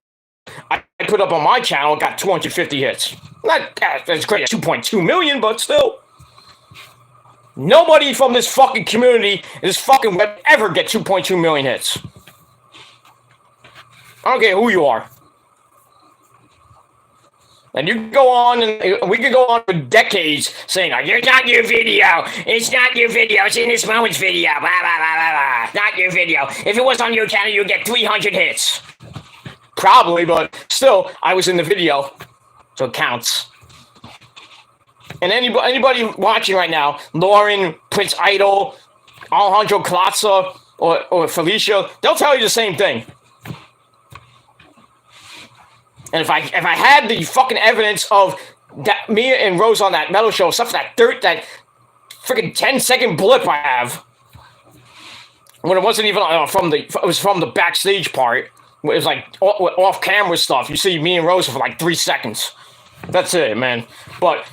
I put up on my channel, got 250 hits. Not as great as 2.2 million, but still. Nobody from this fucking community, this fucking web, ever get 2.2 million hits. I don't care who you are. And you can go on, and we can go on for decades saying, "It's not your video. It's not your video. It's in this moment's video. Blah, blah, blah, blah, blah. Not your video. If it was on your channel, you'd get 300 hits." Probably, but still, I was in the video, so it counts. And anybody watching right now, Lauren, Prince Idol, Alejandro Klotza, or Felicia, they'll tell you the same thing. And if I had the fucking evidence of that me and Rose on that metal show, stuff that freaking 10-second blip I have, when it wasn't even it was from the backstage part. It was like off camera stuff. You see me and Rose for like 3 seconds. That's it, man. But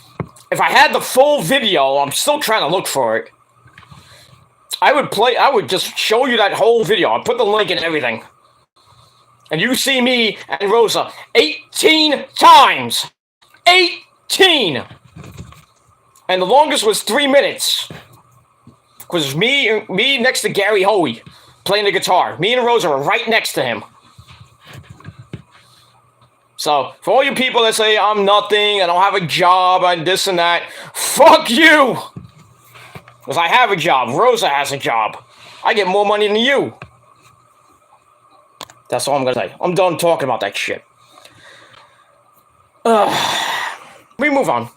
if I had the full video, I'm still trying to look for it. I would just show you that whole video. I'll put the link and everything. And you see me and Rosa 18 times. 18! And the longest was 3 minutes. Because me next to Gary Hoey playing the guitar. Me and Rosa were right next to him. So, for all you people that say I'm nothing, I don't have a job, and this and that, fuck you! Because I have a job. Rosa has a job. I get more money than you. That's all I'm gonna say. I'm done talking about that shit. We move on.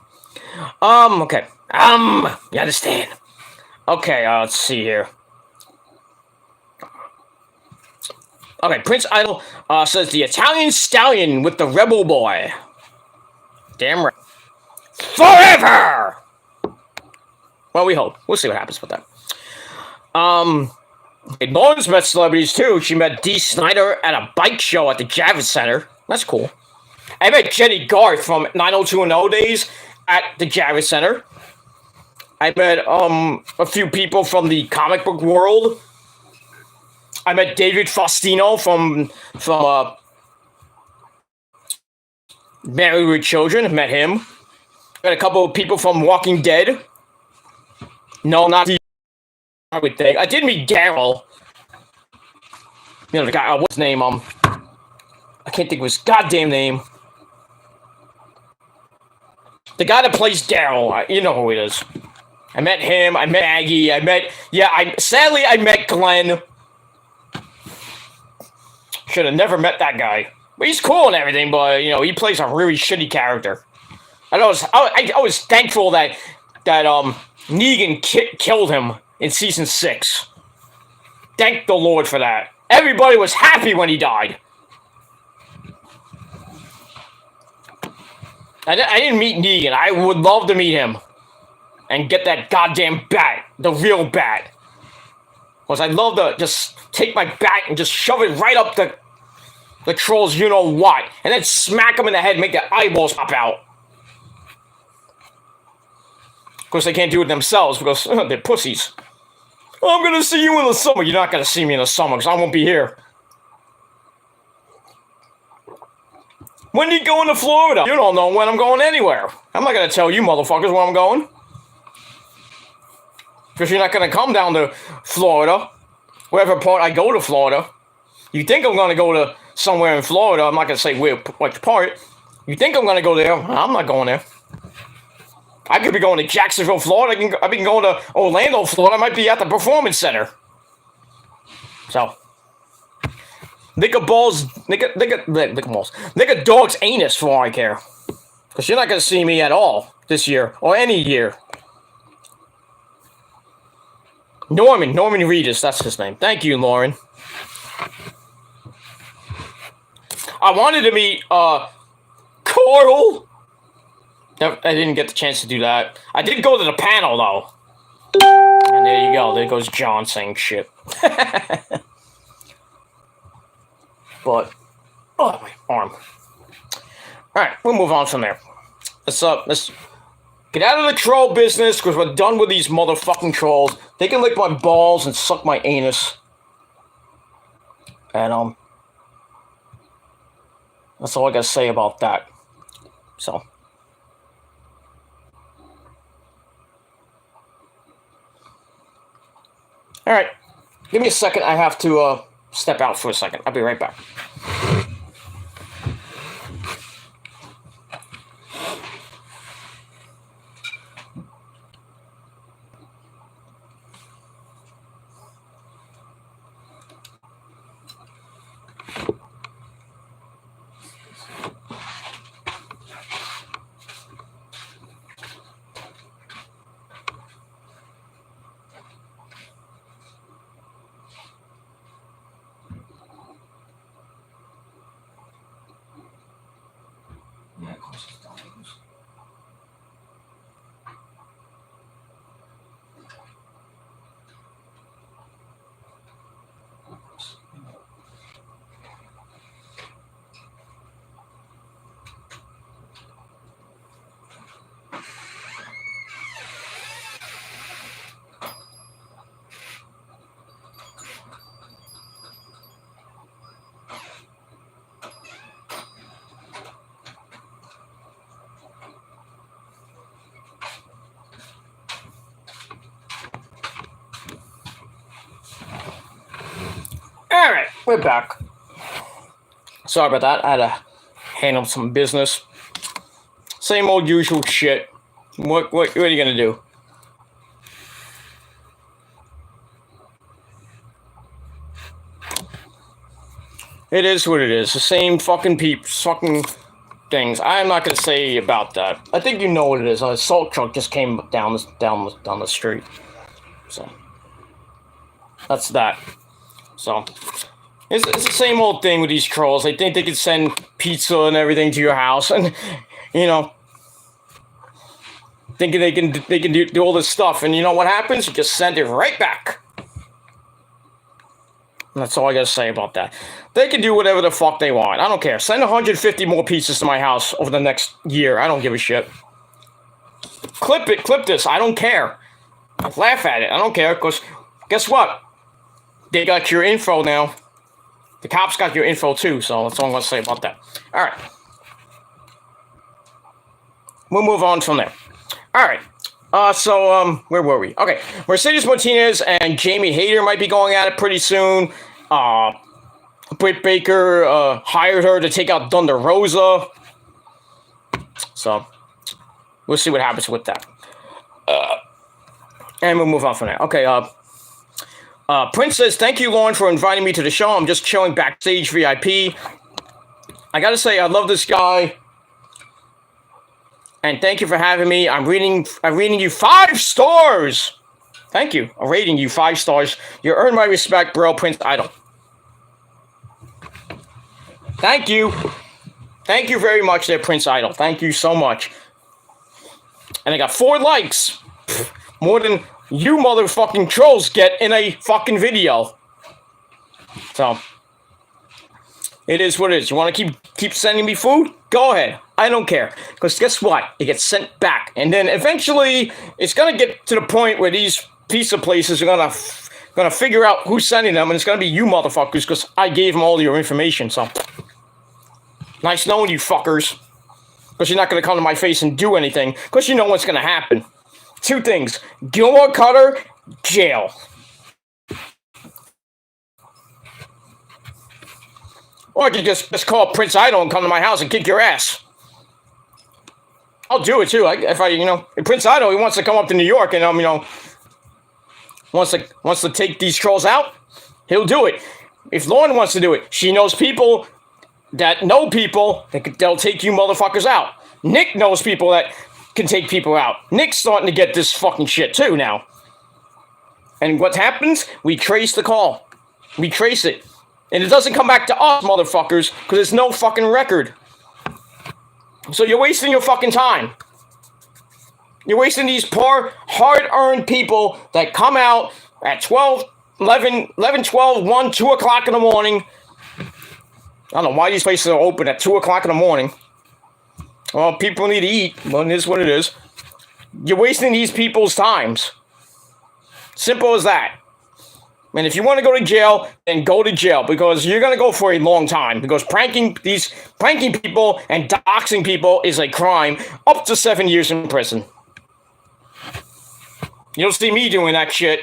Okay. You understand? Okay, let's see here. Okay, Prince Idol says the Italian stallion with the rebel boy. Damn right. Forever! Well, we hope. We'll see what happens with that. Lauren's met celebrities too. She met Dee Snider at a bike show at the Javits Center. That's cool. I met Jenny Garth from 90210 days at the Javits Center. I met a few people from the comic book world. I met David Faustino from Married with Children. Met him. Met a couple of people from Walking Dead. No, not the I would think. I did meet Daryl. You know, the guy, what's his name? I can't think of his goddamn name. The guy that plays Daryl. You know who it is. I met him. I met Aggie. Sadly, I met Glenn. Should have never met that guy. But he's cool and everything, but, you know, he plays a really shitty character. I was thankful that Negan killed him in season 6. Thank the Lord for that. Everybody was happy when he died. I didn't meet Negan. I would love to meet him. And get that goddamn bat. The real bat. Because I'd love to just take my bat and just shove it right up the troll's you-know-what. And then smack him in the head and make their eyeballs pop out. Of course, they can't do it themselves because they're pussies. I'm going to see you in the summer. You're not going to see me in the summer because I won't be here. When are you going to Florida? You don't know when I'm going anywhere. I'm not going to tell you motherfuckers where I'm going. Because you're not going to come down to Florida. Wherever part I go to Florida. You think I'm going to go to somewhere in Florida. I'm not going to say which part. You think I'm going to go there. I'm not going there. I could be going to Jacksonville, Florida. I've been going to Orlando, Florida. I might be at the Performance Center. So. Lick a dog's anus for all I care. Because you're not going to see me at all this year. Or any year. Norman Reedus, that's his name. Thank you, Lauren. I wanted to meet Coral. I didn't get the chance to do that. I did go to the panel, though. And there you go. There goes John saying shit. But Oh, my arm. Alright, we'll move on from there. Let's get out of the troll business, because we're done with these motherfucking trolls. They can lick my balls and suck my anus. And, that's all I gotta say about that. So. Alright. Give me a second. I have to, step out for a second. I'll be right back. Yeah, of course it's dollars. Alright, we're back. Sorry about that. I had to handle some business. Same old usual shit. What are you gonna do? It is what it is. The same fucking fucking things. I'm not gonna say about that. I think you know what it is. A salt truck just came down the street. So that's that. So, it's the same old thing with these trolls. They think they can send pizza and everything to your house, and, you know, thinking they can do all this stuff, and you know what happens? You just send it right back. And that's all I gotta say about that. They can do whatever the fuck they want. I don't care. Send 150 more pizzas to my house over the next year. I don't give a shit. Clip it. Clip this. I don't care. Laugh at it. I don't care, because guess what? They got your info now. The cops got your info too, so that's all I'm going to say about that. Alright. We'll move on from there. Alright. Where were we? Okay. Mercedes Martinez and Jamie Hayter might be going at it pretty soon. Britt Baker hired her to take out Thunder Rosa. So, we'll see what happens with that. And we'll move on from there. Okay, Prince says, thank you, Lauren, for inviting me to the show. I'm just chilling backstage VIP. I gotta say, I love this guy. And thank you for having me. I'm rating you 5 stars. Thank you. I'm rating you 5 stars. You earned my respect, bro, Prince Idol. Thank you. Thank you very much there, Prince Idol. Thank you so much. And I got 4 likes. More than you motherfucking trolls get in a fucking video. So, it is what it is. You want to keep sending me food? Go ahead. I don't care. Because guess what? It gets sent back. And then eventually, it's going to get to the point where these pizza places are going to figure out who's sending them. And it's going to be you motherfuckers, because I gave them all your information. So, nice knowing you fuckers. Because you're not going to come to my face and do anything. Because you know what's going to happen. 2 things. Gilmore Cutter, jail. Or I could just call Prince Idol and come to my house and kick your ass. I'll do it too. If Prince Idol, he wants to come up to New York and, wants to take these trolls out, he'll do it. If Lauren wants to do it, she knows people that know people they'll take you motherfuckers out. Nick knows people that can take people out. Nick's starting to get this fucking shit too now. And what happens? We trace the call. We trace it. And it doesn't come back to us, motherfuckers, because there's no fucking record. So you're wasting your fucking time. You're wasting these poor, hard-earned people that come out at 12, 11, 12, 1, 2 o'clock in the morning I don't know why these places are open at 2 o'clock in the morning. Well, people need to eat. Well, it is what it is. You're wasting these people's times. Simple as that. And if you want to go to jail, then go to jail, because you're going to go for a long time. Because pranking people and doxing people is a crime, up to 7 years in prison. You don't see me doing that shit.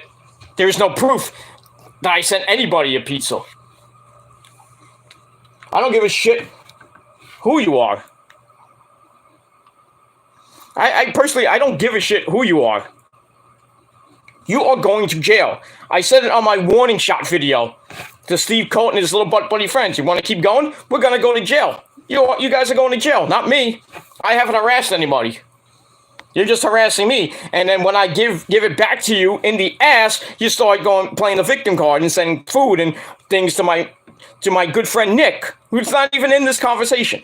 There is no proof that I sent anybody a pizza. I don't give a shit who you are. I personally, I don't give a shit who you are. You are going to jail. I said it on my warning shot video to Steve Coat and his little butt buddy friends. You want to keep going? We're going to go to jail. You guys are going to jail, not me. I haven't harassed anybody. You're just harassing me. And then when I give it back to you in the ass, you start playing the victim card and sending food and things to my good friend Nick, who's not even in this conversation.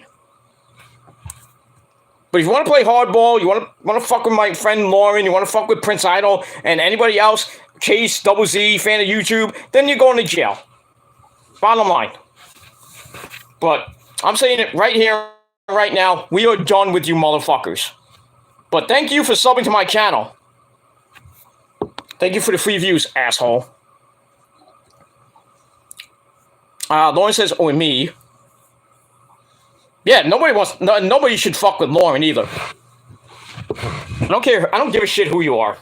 But if you want to play hardball, you want to fuck with my friend Lauren, you want to fuck with Prince Idol and anybody else, Chase, Double Z, fan of YouTube, then you're going to jail. Bottom line. But I'm saying it right here, right now, we are done with you motherfuckers. But thank you for subbing to my channel. Thank you for the free views, asshole. Lauren says, oh, and me. Yeah, nobody should fuck with Lauren either. I don't care. I don't give a shit who you are.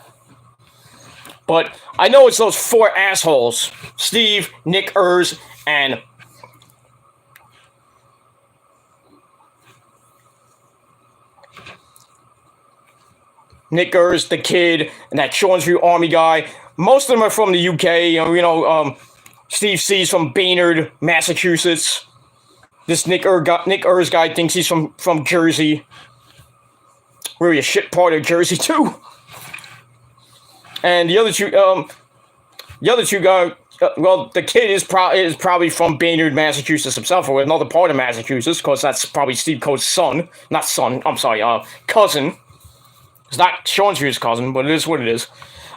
But I know it's those 4 assholes. Steve, Nick Ers, and Nick Ers, the kid, and that Sean's View Army guy. Most of them are from the UK. Steve C's from Baynard, Massachusetts. This Nick Ers guy thinks he's from Jersey. Really a shit part of Jersey too. And the other two guys, well, the kid is probably from Baynard, Massachusetts himself, or another part of Massachusetts, because that's probably Steve Coates' son. Not son, I'm sorry, cousin. It's not Sean's View's cousin, but it is what it is.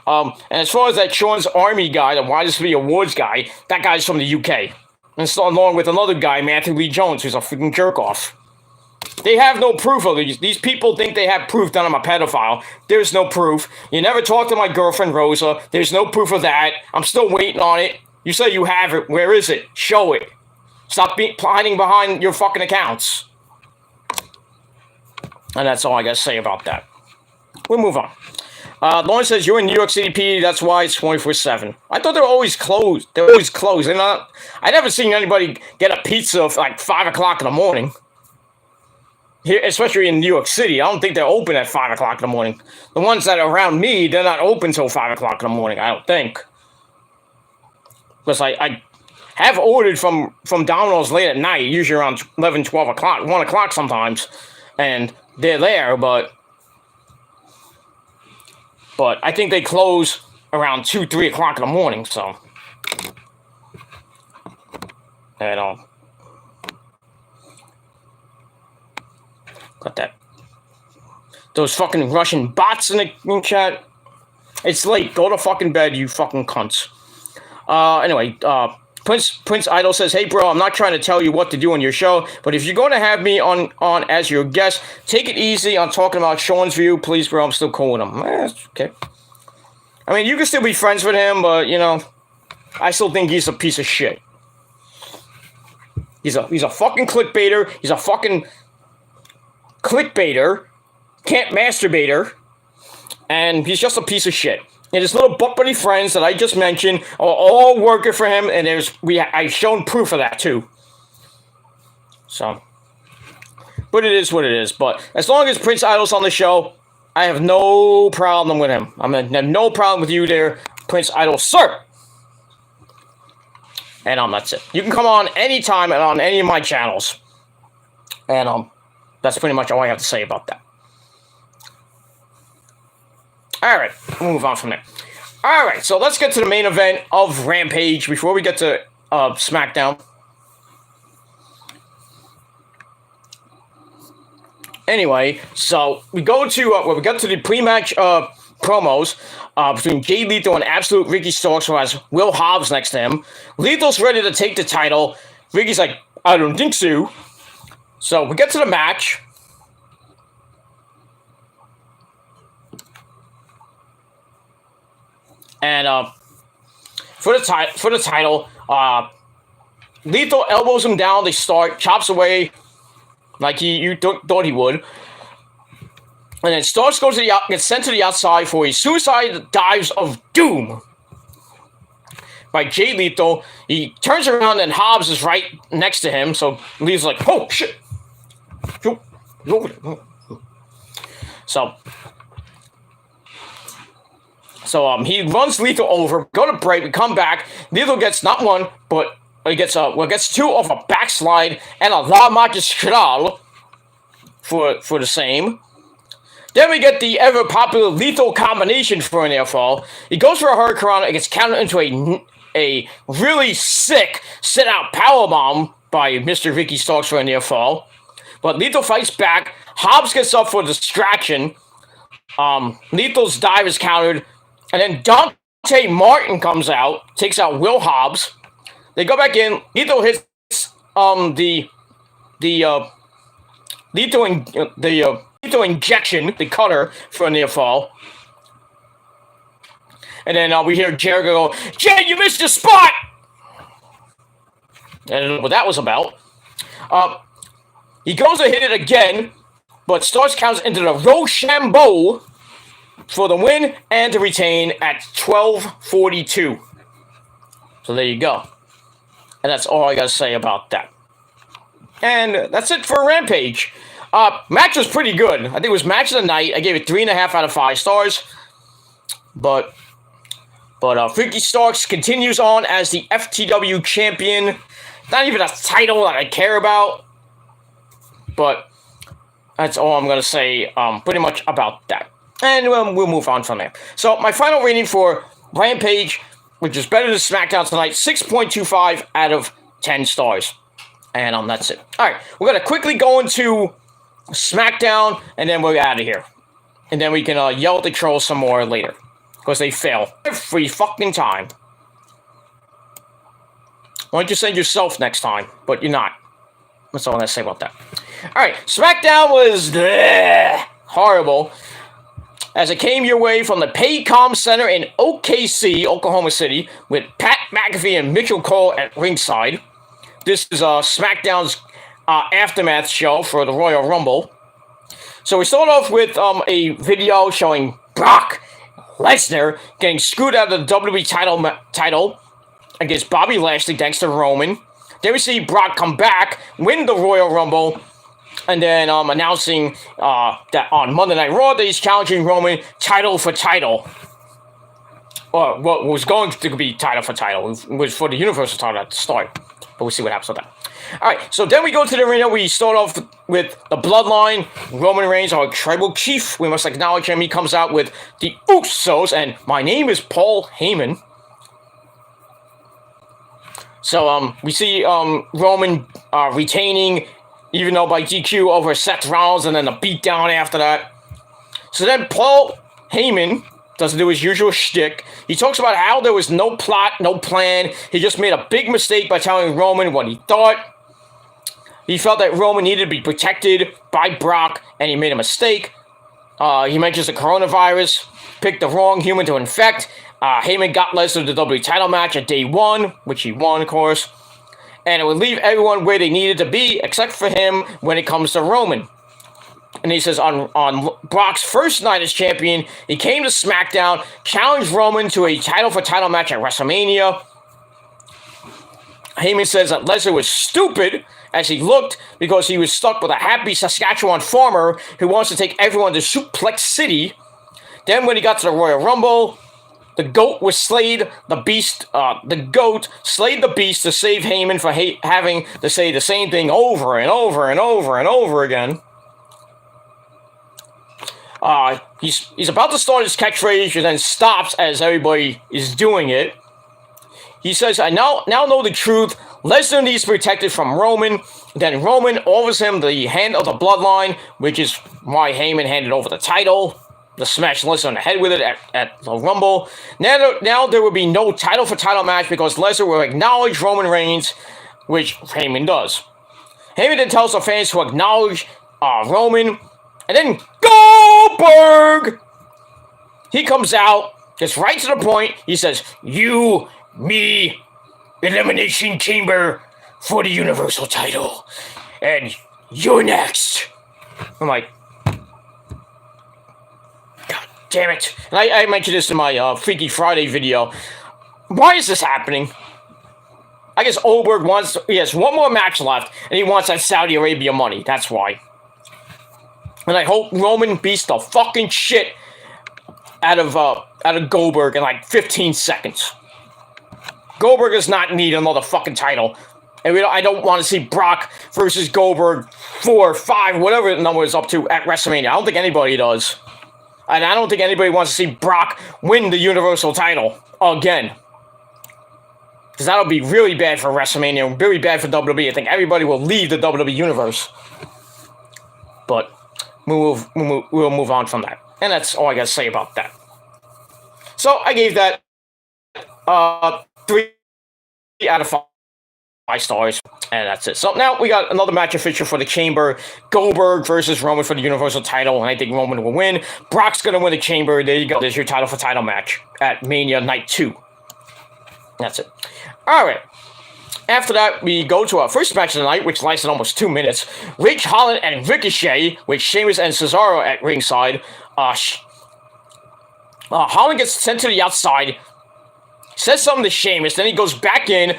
And as far as that Sean's Army guy, the Widest Video Awards guy, that guy's from the UK. And so along with another guy, Matthew Lee Jones, who's a freaking jerk-off. They have no proof of these. These people think they have proof that I'm a pedophile. There's no proof. You never talked to my girlfriend, Rosa. There's no proof of that. I'm still waiting on it. You say you have it. Where is it? Show it. Stop hiding behind your fucking accounts. And that's all I got to say about that. We'll move on. Lauren says, you're in New York City, PD, that's why it's 24/7. I thought they were always closed. They're always closed. I never seen anybody get a pizza at like 5 o'clock in the morning. Here, especially in New York City. I don't think they're open at 5 o'clock in the morning. The ones that are around me, they're not open till 5 o'clock in the morning, I don't think. Because I have ordered from Domino's late at night, usually around 11, 12 o'clock, 1 o'clock sometimes. And they're there, but I think they close around 2, 3 o'clock in the morning, so. And, got that. Those fucking Russian bots in the chat. It's late. Go to fucking bed, you fucking cunts. Anyway, Prince Idol says, hey, bro, I'm not trying to tell you what to do on your show, but if you're going to have me on as your guest, take it easy on talking about Sean's View. Please, bro, I'm still cool with him. Okay. I mean, you can still be friends with him, but, I still think he's a piece of shit. He's a fucking clickbaiter. He's a fucking clickbaiter. Can't masturbator. And he's just a piece of shit. And his little butt buddy friends that I just mentioned are all working for him, and I've shown proof of that too. So, but it is what it is. But as long as Prince Idol's on the show, I have no problem with him. I have no problem with you there, Prince Idol, sir. And that's it. You can come on anytime and on any of my channels. And that's pretty much all I have to say about that. Alright, we'll move on from there. Alright, so let's get to the main event of Rampage before we get to Smackdown. Anyway, so we go to we got to the pre-match promos between Jay Lethal and Absolute Ricky Starks, who has Will Hobbs next to him. Lethal's ready to take the title. Ricky's like, I don't think so. So we get to the match. And for the title, Lethal elbows him down. They start, chops away like you thought he would. And then Starks gets sent to the outside for a suicide dives of doom by Jay Lethal. He turns around and Hobbs is right next to him. So Lethal's like, oh shit. So he runs Lethal over, go to break, we come back. Lethal gets not one, but he gets two off a backslide and a La Magistral for the same. Then we get the ever popular Lethal combination for an air fall. He goes for a Hurricane, it gets countered into a really sick sit-out powerbomb by Mr. Ricky Starks for a near fall. But Lethal fights back. Hobbs gets up for a distraction. Lethal's dive is countered. And then Dante Martin comes out, takes out Will Hobbs. They go back in. Lethal hits Lethal injection, the cutter for a near fall. And then we hear Jericho go, Jay, you missed your spot! I don't know what that was about. He goes to hit it again, but Starks counts into the Rochambeau for the win and to retain at 12:42. So there you go. And that's all I gotta say about that. And that's it for Rampage. Match was pretty good. I think it was match of the night. I gave it 3.5 out of 5 stars. But Ricky Starks continues on as the FTW champion. Not even a title that I care about. But that's all I'm going to say pretty much about that. And we'll move on from there. So my final rating for Rampage, which is better than Smackdown tonight, 6.25 out of 10 stars. And that's it. All right, we're going to quickly go into Smackdown, and then we're out of here. And then we can yell at the trolls some more later. Because they fail every fucking time. Why don't you send yourself next time? But you're not. That's all I'm going to say about that. Alright, Smackdown was horrible. As it came your way from the Paycom Center in OKC, Oklahoma City, with Pat McAfee and Mitchell Cole at ringside. This is Smackdown's aftermath show for the Royal Rumble. So we start off with a video showing Brock Lesnar getting screwed out of the WWE title against Bobby Lashley thanks to Roman. Then we see Brock come back, win the Royal Rumble, and then announcing that on Monday Night Raw that he's challenging Roman title for title. Or what was going to be title for title. It was for the Universal title at the start. But we'll see what happens with that. Alright, so then we go to the arena. We start off with the Bloodline. Roman Reigns, our tribal chief. We must acknowledge him. He comes out with the Usos, and my name is Paul Heyman. So we see Roman retaining, even though by DQ over Seth Rollins, and then a beatdown after that. So then Paul Heyman doesn't do his usual shtick. He talks about how there was no plot, no plan. He just made a big mistake by telling Roman what he thought. He felt that Roman needed to be protected by Brock, and he made a mistake. He mentions the coronavirus, picked the wrong human to infect. Heyman got Lesnar the WWE title match at day 1, which he won, of course. And it would leave everyone where they needed to be, except for him when it comes to Roman. And he says on Brock's first night as champion, he came to SmackDown, challenged Roman to a title-for-title match at WrestleMania. Heyman says that Lesnar was stupid as he looked because he was stuck with a happy Saskatchewan farmer who wants to take everyone to Suplex City. Then when he got to the Royal Rumble, the goat was slayed. The goat slayed the beast to save Heyman for having to say the same thing over and over and over and over again. He's about to start his catchphrase and then stops as everybody is doing it. He says, I now know the truth. Lesnar needs to be protected from Roman. Then Roman offers him the hand of the bloodline, which is why Heyman handed over the title. To smash Lesnar on the head with it at the Rumble. Now there will be no title-for-title match because Lesnar will acknowledge Roman Reigns which Heyman does. Heyman then tells the fans to acknowledge Roman, and then Goldberg! He comes out, gets right to the point. He says, "You, me, Elimination Chamber for the Universal title. And you're next." I'm like, God damn it. And I mentioned this in my Freaky Friday video. Why is this happening? I guess Oldberg he has one more match left, and he wants that Saudi Arabia money. That's why. And I hope Roman beats the fucking shit out of Goldberg in like 15 seconds. Goldberg does not need another fucking title. And I don't want to see Brock versus Goldberg 4, 5, whatever the number is up to at WrestleMania. I don't think anybody does. And I don't think anybody wants to see Brock win the Universal title again. Because that'll be really bad for WrestleMania, really bad for WWE. I think everybody will leave the WWE Universe. But we'll move on from that. And that's all I got to say about that. So I gave that 3 out of 5 stars, and that's it. So now we got another match official for the Chamber. Goldberg versus Roman for the Universal title, and I think Roman will win. Brock's going to win the Chamber. There you go. There's your title for title match at Mania Night 2. That's it. All right. After that, we go to our first match of the night, which lasted almost 2 minutes. Ridge Holland and Ricochet with Sheamus and Cesaro at ringside. Holland gets sent to the outside, says something to Sheamus, then he goes back in,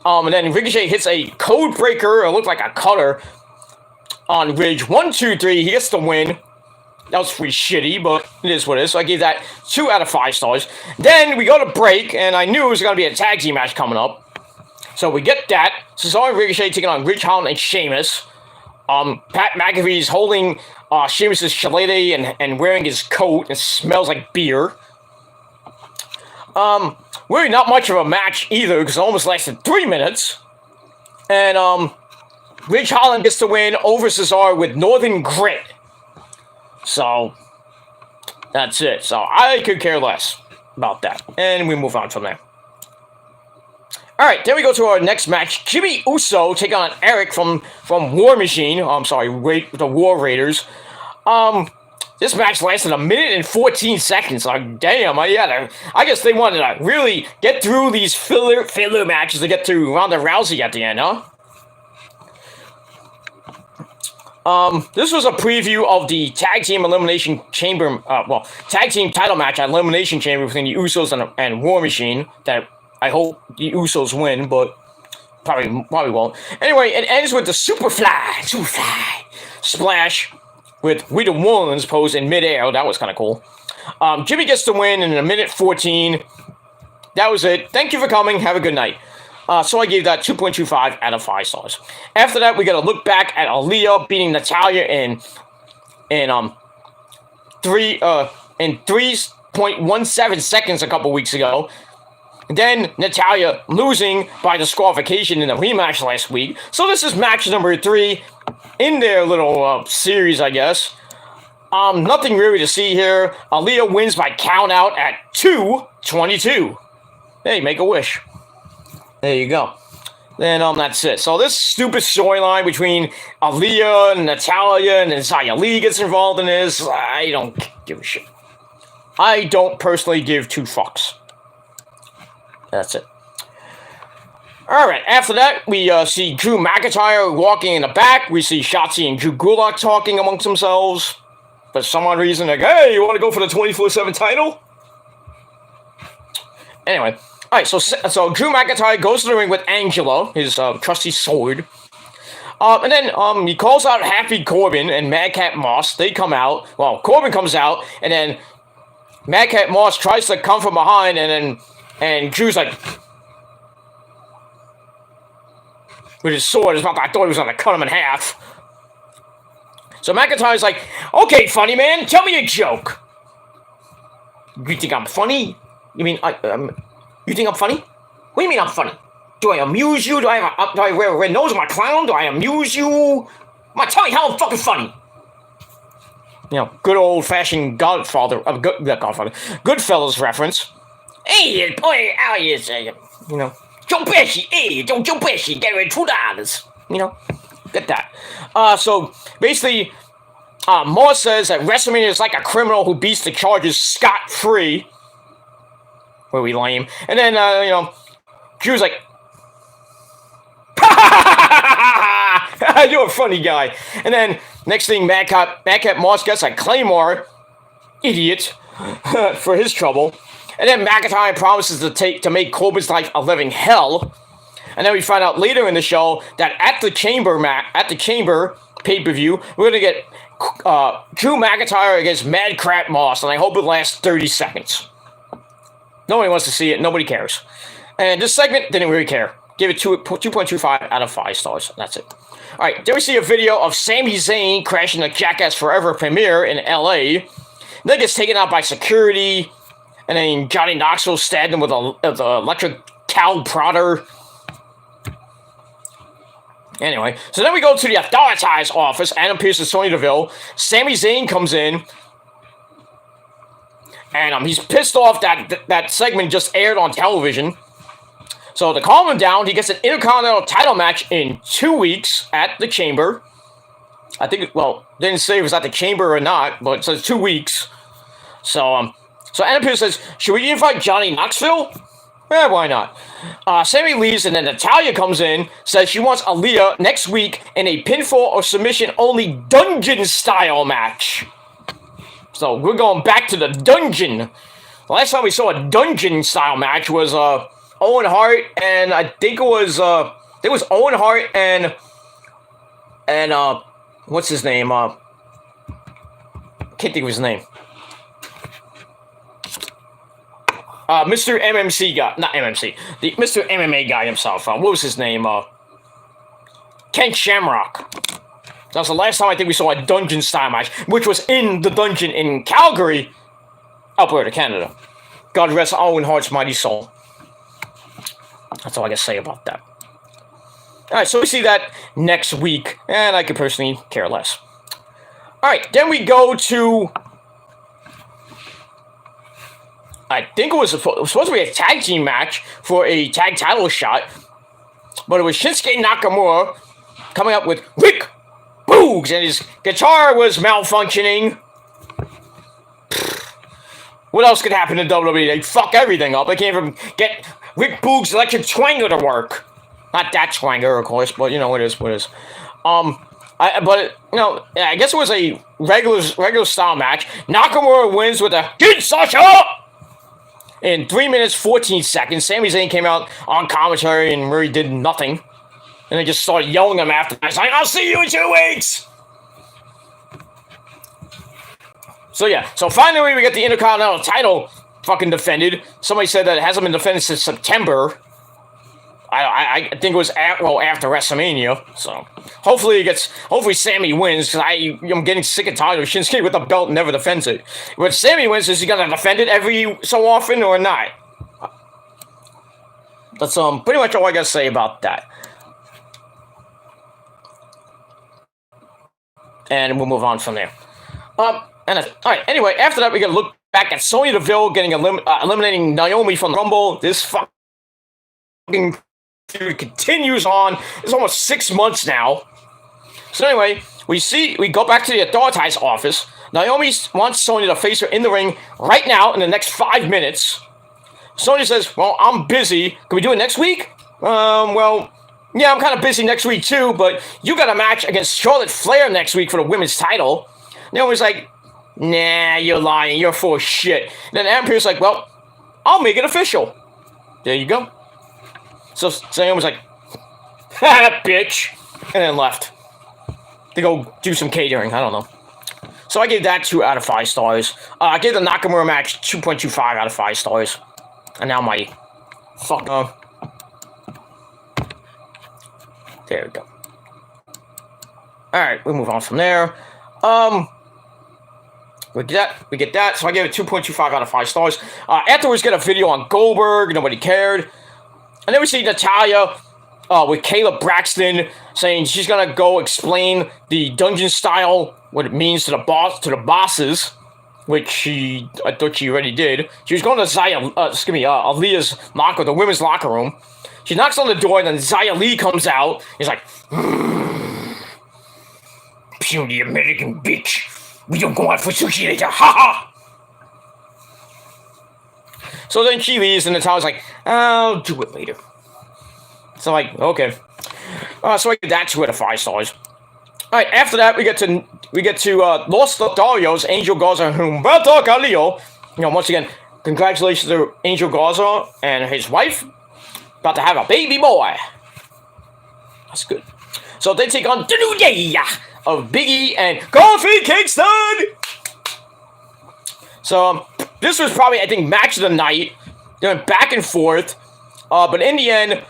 and then Ricochet hits a code breaker, or looked like a cutter, on Ridge. 1, 2, 3, he gets the win. That was pretty shitty, but it is what it is. So I gave that 2 out of 5 stars. Then we go to break, and I knew it was going to be a tag team match coming up. So we get that. Cesaro and Ricochet taking on Ridge Holland and Sheamus. Pat McAfee's holding Sheamus' shillelagh and wearing his coat. It smells like beer. Really not much of a match either, because it almost lasted 3 minutes. And Ridge Holland gets the win over Cesaro with Northern Grit. So that's it. So I could care less about that. And we move on from there. Alright, then we go to our next match. Jimmy Uso taking on Eric from War Machine. The War Raiders. This match lasted 1 minute and 14 seconds. Like, damn, I guess they wanted to really get through these filler matches to get to Ronda Rousey at the end, huh? This was a preview of the Tag Team Elimination Chamber, Tag Team title match at Elimination Chamber between the Usos and War Machine that I hope the Usos win, but probably won't. Anyway, it ends with the Superfly splash with We the Ones pose in midair. That was kind of cool. Jimmy gets the win in 1 minute 14. That was it. Thank you for coming. Have a good night. So I gave that 2.25 out of 5 stars. After that, we got to look back at Aaliyah beating Natalya in 3.17 seconds a couple weeks ago. Then Natalya losing by disqualification in the rematch last week. So this is match number 3 in their little series, I guess. Nothing really to see here. Aaliyah wins by count out at 2:22. Hey, make a wish. There you go. Then that's it. So this stupid storyline between Aaliyah and Natalya and then Xia Li gets involved in this. I don't give a shit. I don't personally give 2 fucks. That's it. Alright, after that, we see Drew McIntyre walking in the back. We see Shotzi and Drew Gulak talking amongst themselves. For some odd reason, like, hey, you want to go for the 24/7 title? Anyway, alright, so Drew McIntyre goes to the ring with Angela, his trusty sword. And then he calls out Happy Corbin and Madcap Moss. They come out. Well, Corbin comes out, and then Madcap Moss tries to come from behind, and Drew's like, with his sword, I thought he was going to cut him in half. So McIntyre's like, okay, funny man, tell me a joke. You think I'm funny? You mean, you think I'm funny? What do you mean I'm funny? Do I amuse you? Do I wear a red nose? Am I a clown? Do I amuse you? Tell me how I'm fucking funny. You know, good old-fashioned Goodfellas reference. Hey, boy, how you say it? You know, Joe Pesci, hey, Joe Pesci, get me $2. You know, get that. So basically, Moore says that WrestleMania is like a criminal who beats the charges scot-free. Where we lame. And then, you know, Drew's like, you're a funny guy. And then, next thing, Madcap Moss gets a Claymore, idiot, for his trouble. And then McIntyre promises to make Corbin's life a living hell. And then we find out later in the show that at the Chamber pay-per-view, we're going to get Drew McIntyre against Madcap Moss, and I hope it lasts 30 seconds. Nobody wants to see it. Nobody cares. And this segment didn't really care. Give it 2.25 out of 5 stars. That's it. All right, then we see a video of Sami Zayn crashing the Jackass Forever premiere in L.A. Then gets taken out by security, and then Johnny Knoxville stabbed him with an electric cow prodder. Anyway, so then we go to the Authority's office. Adam Pearce and Sonya Deville. Sami Zayn comes in, and he's pissed off that segment just aired on television. So to calm him down, he gets an Intercontinental title match in 2 weeks at the Chamber. I think, well, didn't say if it was at the Chamber or not, but it says 2 weeks. So Adam Pearce says, should we invite Johnny Knoxville? Eh, why not? Sammy leaves, and then Natalya comes in, says she wants Aaliyah next week in a pinfall or submission-only dungeon-style match. So we're going back to the dungeon. The last time we saw a dungeon-style match was Owen Hart, and I think it was Owen Hart and what's his name? Can't think of his name. Mr. MMC guy, not MMC, the Mr. MMA guy himself. What was his name? Ken Shamrock. That was the last time I think we saw a dungeon-style match, which was in the dungeon in Calgary, Alberta, Canada. God rest Owen Hart's mighty soul. That's all I can say about that. Alright, so we see that next week, and I could personally care less. Alright, then we go to... I think it was supposed to be a tag team match for a tag title shot, but it was Shinsuke Nakamura coming up with Rick Boogs, and his guitar was malfunctioning. What else could happen in WWE? They fuck everything up. They can't even get Rick Boogs' electric twanger to work. Not that twanger, of course, but you know what it is. I guess it was a regular style match. Nakamura wins with a "Get Sasha!" in 3 minutes 14 seconds. Sami Zayn came out on commentary and really did nothing, and they just started yelling at him after. It's like, "I'll see you in 2 weeks." So yeah, so finally we get the Intercontinental title fucking defended. Somebody said that it hasn't been defended since September. I think it was after WrestleMania. So hopefully Sammy wins, because I'm getting sick and tired of Shinsuke with the belt and never defends it. But Sammy wins, is he gonna defend it every so often or not? That's pretty much all I gotta say about that. And we'll move on from there. Alright, anyway, after that, we gotta look back at Sonya Deville getting eliminating Naomi from the Rumble. This fucking feud continues on. It's almost 6 months now. So anyway, we go back to the Authority's office. Naomi wants Sonya to face her in the ring right now in the next 5 minutes. Sonya says, well, I'm busy. Can we do it next week? Well, yeah, I'm kind of busy next week too, but you got a match against Charlotte Flair next week for the women's title. Naomi's like, nah, you're lying. You're full of shit. Then Adam Pearce's like, well, I'll make it official. There you go. So Naomi's like, bitch, and then left to go do some catering. I don't know. So I gave that 2 out of 5 stars. I gave the Nakamura match 2.25 out of 5 stars. And now my there we go. Alright, we'll move on from there. We get that. So I gave it 2.25 out of 5 stars. Afterwards, get a video on Goldberg. Nobody cared. And then we see Natalya with Kayla Braxton saying she's gonna go explain the dungeon style, what it means to the bosses, which I thought she already did. She was going to Aaliyah's locker, the women's locker room. She knocks on the door, and then Xia Li comes out. He's like, puny American bitch. We don't go out for sushi later. Ha ha! So then she leaves, and the tower's like, I'll do it later. So like, okay. So I give that 2 out of 5 stars. Alright, after that, we get to Los Lotharios, Angel Garza, and Humberto Carrillo. You know, once again, congratulations to Angel Garza and his wife. About to have a baby boy. That's good. So they take on the New Day of Biggie and Kofi Kingston. So this was probably, I think, match of the night. They went back and forth. But in the end,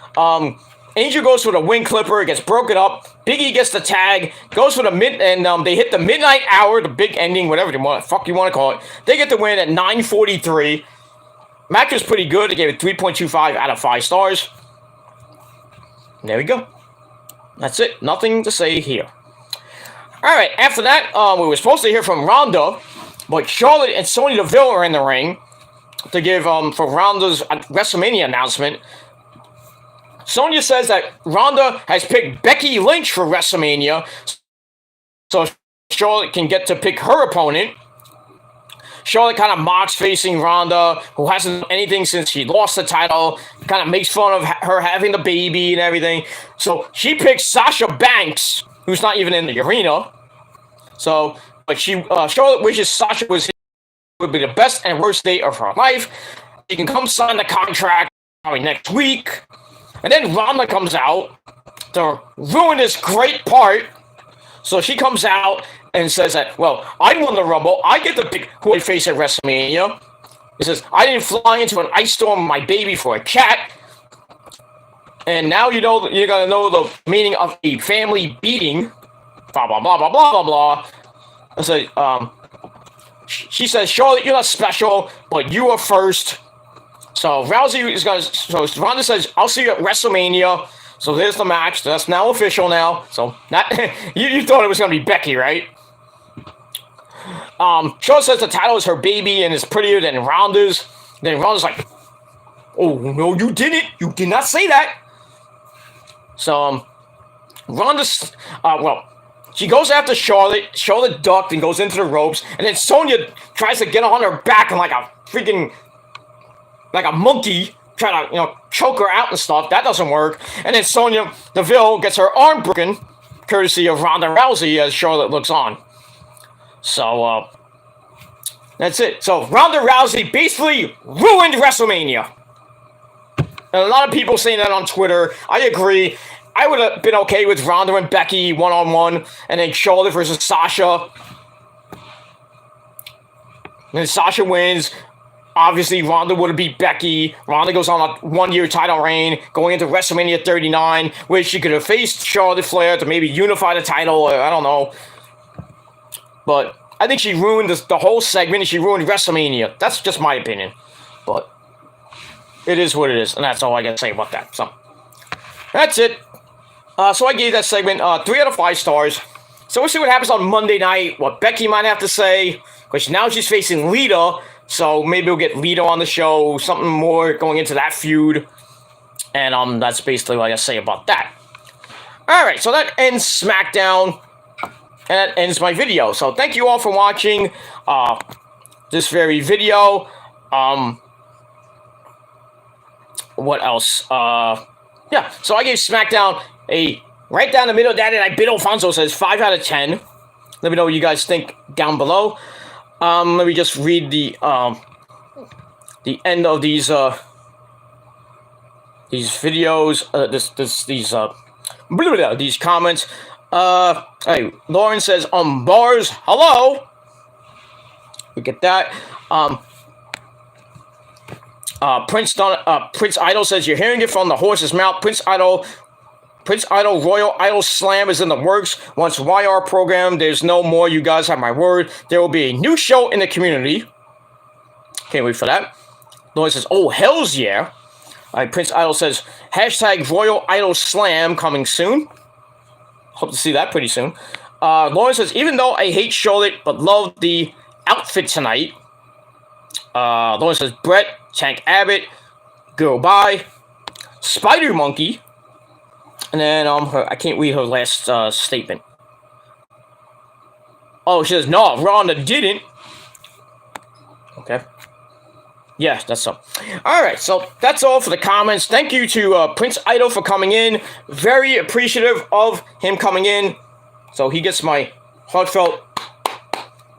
Angel goes for the wing clipper. It gets broken up. Biggie gets the tag. Goes for the and they hit the midnight hour, the big ending, whatever you want to call it. They get the win at 9:43. Match was pretty good. They gave it 3.25 out of 5 stars. There we go. That's it. Nothing to say here. Alright, after that, we were supposed to hear from Ronda, but Charlotte and Sonya Deville are in the ring to give for Ronda's WrestleMania announcement. Sonya says that Ronda has picked Becky Lynch for WrestleMania, so Charlotte can get to pick her opponent. Charlotte kind of mocks facing Ronda, who hasn't done anything since she lost the title, kind of makes fun of her having the baby and everything. So she picks Sasha Banks, who's not even in the arena. So, but Charlotte wishes Sasha would be the best and worst day of her life. She can come sign the contract probably next week. And then Ronda comes out to ruin this great part. So she comes out and says that, well, I won the Rumble. I get to pick who I face at WrestleMania. He says, I didn't fly into an ice storm with my baby for a cat. And now you're going to know the meaning of a family beating. Blah, blah, blah, blah, blah, blah, blah. I said, she says, Charlotte, you're not special, but you are first. So Rousey is going to... So Ronda says, I'll see you at WrestleMania. So there's the match. That's now official now. So you thought it was going to be Becky, right? Charlotte says the title is her baby and is prettier than Ronda's. Then Ronda's like, oh, no, you didn't. You did not say that. So, Ronda's... well, she goes after Charlotte. Charlotte ducked and goes into the ropes. And then Sonya tries to get on her back and like a freaking... like a monkey, trying to, choke her out and stuff. That doesn't work. And then Sonya Deville gets her arm broken, courtesy of Ronda Rousey, as Charlotte looks on. So, that's it. So, Ronda Rousey basically ruined WrestleMania. And a lot of people saying that on Twitter. I agree. I would have been okay with Ronda and Becky one-on-one, and then Charlotte versus Sasha. And then Sasha wins. Obviously, Ronda would have beat Becky. Ronda goes on a 1-year title reign, going into WrestleMania 39, where she could have faced Charlotte Flair to maybe unify the title. I don't know. But I think she ruined the whole segment, and she ruined WrestleMania. That's just my opinion. But it is what it is, and that's all I got to say about that. So, that's it. So I gave that segment 3 out of 5 stars. So we'll see what happens on Monday night, what Becky might have to say, because now she's facing Lita. So maybe we'll get Lita on the show, something more going into that feud. And that's basically what I got to say about that. Alright, so that ends Smackdown. And that ends my video. So thank you all for watching this very video. What else? Yeah, so I gave Smackdown a right down the middle. Daddy, I bid Alfonso says 5 out of 10. Let me know what you guys think down below. Let me just read the end of these videos, these comments. Hey, Lauren says, bars, hello. We get that. Prince Idol says, you're hearing it from the horse's mouth. Prince Idol Royal Idol Slam is in the works. Once YR program, there's no more. You guys have my word. There will be a new show in the community. Can't wait for that. Lloyd says, oh, hells yeah. Prince Idol says, hashtag Royal Idol Slam coming soon. Hope to see that pretty soon. Lauren says, even though I hate Charlotte, but love the outfit tonight. Lauren says, Brett, Tank Abbott, go bye. Spider Monkey. And then I can't read her last statement. Oh, she says, no, Rhonda didn't. Okay. Yes, that's so. Alright, so that's all for the comments. Thank you to Prince Idol for coming in. Very appreciative of him coming in. So he gets my heartfelt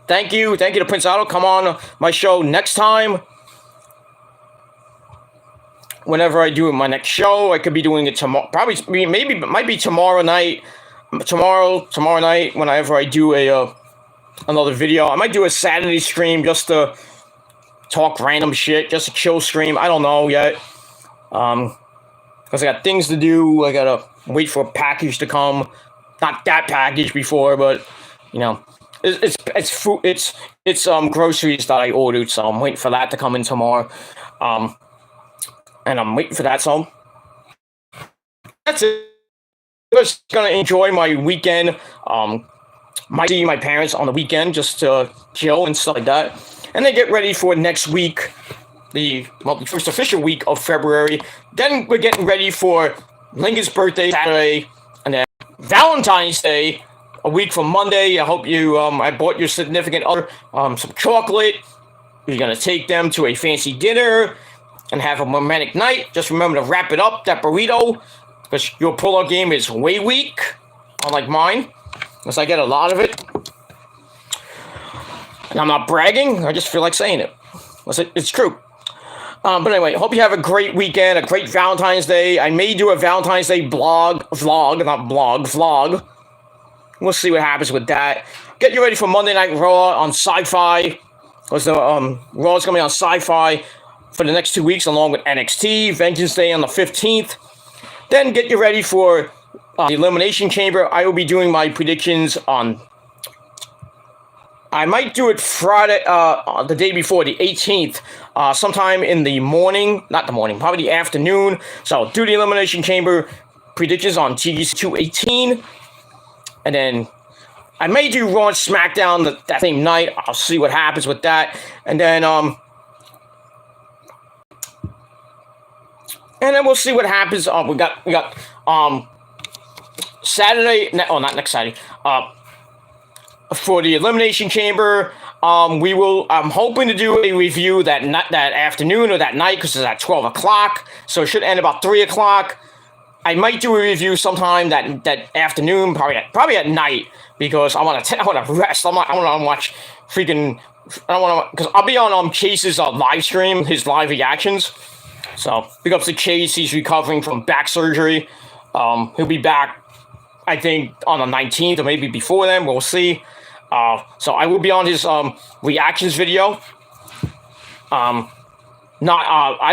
thank you. Thank you to Prince Idol. Come on my show next time. Whenever I do my next show, I could be doing it tomorrow. Probably, maybe, might be tomorrow night. Tomorrow night, whenever I do another video. I might do a Saturday stream just to talk random shit, just a chill stream. I don't know yet. Because I got things to do. I gotta wait for a package to come. Not that package before, but you know, it's food. It's groceries that I ordered, so I'm waiting for that to come in tomorrow. And I'm waiting for that, so that's it. I'm just gonna enjoy my weekend. Might see my parents on the weekend just to chill and stuff like that, and then get ready for next week, the first official week of February. Then we're getting ready for Lincoln's birthday Saturday, and then Valentine's Day a week from Monday. I hope you I bought your significant other some chocolate. You're gonna take them to a fancy dinner and have a romantic night. Just remember to wrap it up, that burrito, because your pull-out game is way weak, unlike mine, unless I get a lot of it. And I'm not bragging, I just feel like saying it. It's true. But anyway, hope you have a great weekend, a great Valentine's Day. I may do a Valentine's Day vlog. We'll see what happens with that. Get you ready for Monday Night Raw on Sci-Fi. Because the Raw is going to be on Sci-Fi for the next 2 weeks, along with NXT, Vengeance Day on the 15th. Then get you ready for the Elimination Chamber. I will be doing my predictions on... I might do it Friday, the day before, the 18th, sometime in the morning. Not the morning, probably the afternoon. So, do the Elimination Chamber predictions on TGC 218. And then I may do Raw and Smackdown that same night. I'll see what happens with that. And then we'll see what happens. We got Saturday. Not next Saturday. For the Elimination Chamber, I'm hoping to do a review that afternoon or that night, because it's at 12 o'clock. So it should end about 3 o'clock. I might do a review sometime that afternoon, probably at night, because I want to rest. I want to watch freaking. I don't want to, because I'll be on Chase's live stream, his live reactions. So, big ups to Chase. He's recovering from back surgery. He'll be back, I think, on the 19th or maybe before then. We'll see. So I will be on his reactions video. I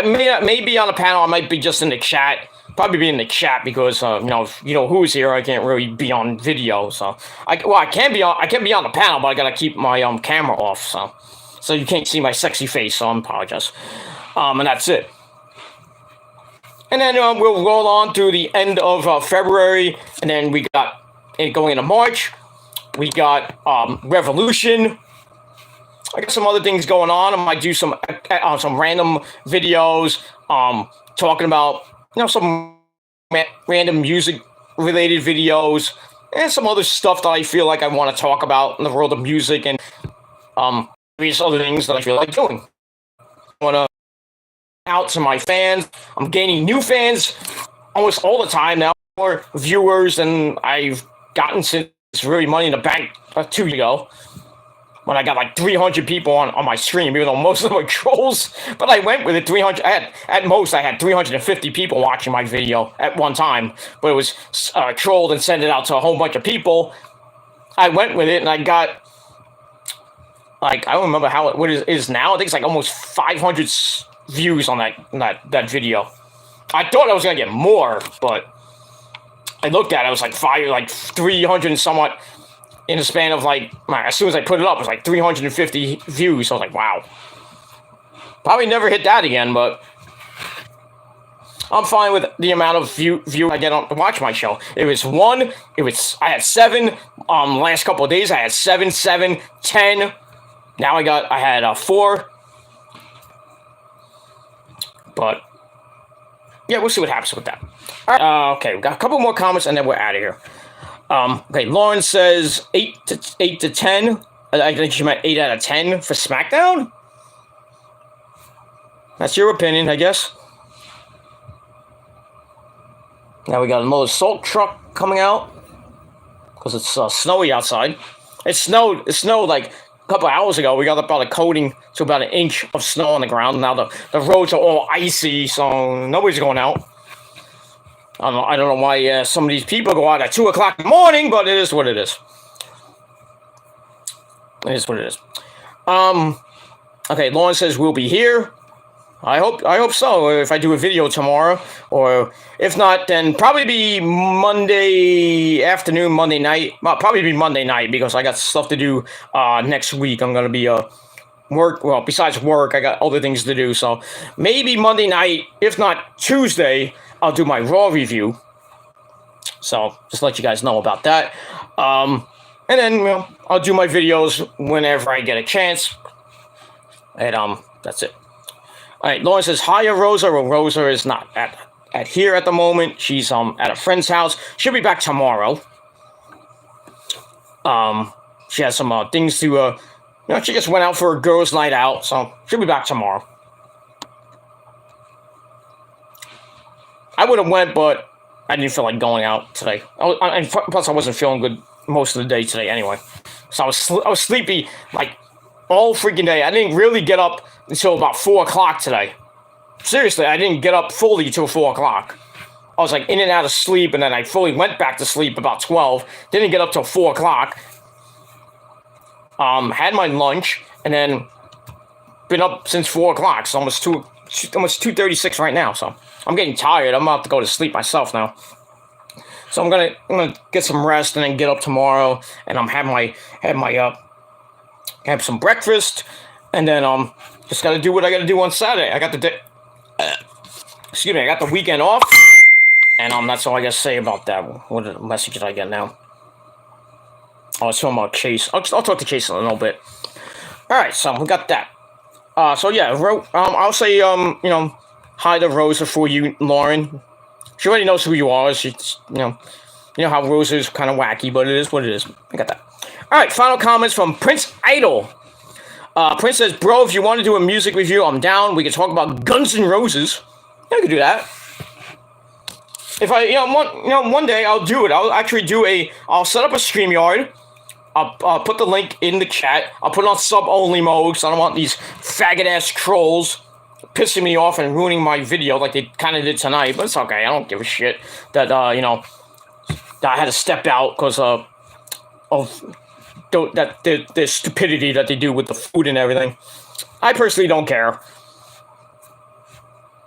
may be on the panel. I might be just in the chat. Probably be in the chat because you know who's here. I can't really be on video. So I can be on the panel, but I gotta keep my camera off. So you can't see my sexy face. So I apologize. And that's it. And then we'll roll on through the end of February, and then we got going into March. We got Revolution. I got some other things going on. I might do some random videos talking about some random music related videos and some other stuff that I feel like I want to talk about in the world of music and various other things that I feel like doing. I want to out to my fans. I'm gaining new fans almost all the time now, more viewers than I've gotten since really Money in the Bank 2 years ago, when I got like 300 people on my stream, even though most of them were trolls. But I went with it. 300 at most I had 350 people watching my video at one time, but it was trolled and sent it out to a whole bunch of people. I went with it and I got like, I don't remember what it is now. I think it's like almost 500 views on that video. I thought I was gonna get more, but I looked at it, it was like 300 and somewhat in the span of as soon as I put it up, it was like 350 views. So I was like, wow. Probably never hit that again, but I'm fine with the amount of view I get on to watch my show. I had 7, last couple of days I had 7, 10. Now I had 4. But yeah, we'll see what happens with that. All right, okay, we got a couple more comments, and then we're out of here. Okay, Lauren says 8 to 10. I think she meant 8 out of 10 for Smackdown. That's your opinion, I guess. Now we got another salt truck coming out because it's snowy outside. It snowed like a couple hours ago. We got about a coating to about 1 inch of snow on the ground. Now the roads are all icy, so nobody's going out. I don't know why some of these people go out at 2 o'clock in the morning, but it is what it is. It is what it is. Okay, Lauren says we'll be here. I hope so. If I do a video tomorrow, or if not, then probably be Monday afternoon, Monday night. Well, probably be Monday night because I got stuff to do next week. I'm gonna be work. Well, besides work, I got other things to do. So maybe Monday night. If not Tuesday, I'll do my Raw review. So just let you guys know about that. And then I'll do my videos whenever I get a chance. And that's it. All right, Lauren says, hiya, Rosa. Well, Rosa is not at here at the moment. She's at a friend's house. She'll be back tomorrow. She has some things to, she just went out for a girls' night out, so she'll be back tomorrow. I would have went, but I didn't feel like going out today. Plus, I wasn't feeling good most of the day today anyway. So I was sleepy, like, all freaking day. I didn't really get up until about 4 o'clock today. Seriously, I didn't get up fully till 4 o'clock. I was like in and out of sleep, and then I fully went back to sleep about 12. Didn't get up till 4 o'clock. Had my lunch, and then been up since 4 o'clock. So almost 2:36 right now. So I'm getting tired. I'm about to go to sleep myself now. So I'm gonna get some rest and then get up tomorrow, and have some breakfast, and then just gotta do what I gotta do on Saturday. I got I got the weekend off, and that's all I gotta say about that. What message did I get now? Oh, it's talking about Chase. I'll talk to Chase in a little bit. All right, so we got that. So yeah, I'll say hi to Rosa for you, Lauren. She already knows who you are. She's you know how Rosa is kind of wacky, but it is what it is. I got that. All right, final comments from Prince Idol. Prince says, bro, if you want to do a music review, I'm down. We can talk about Guns N' Roses. Yeah, I could do that. If I, one day I'll do it. I'll actually I'll set up a StreamYard. I'll put the link in the chat. I'll put it on sub-only mode, because I don't want these faggot-ass trolls pissing me off and ruining my video like they kind of did tonight. But it's okay. I don't give a shit that, that I had to step out because of the stupidity that they do with the food and everything. I personally don't care.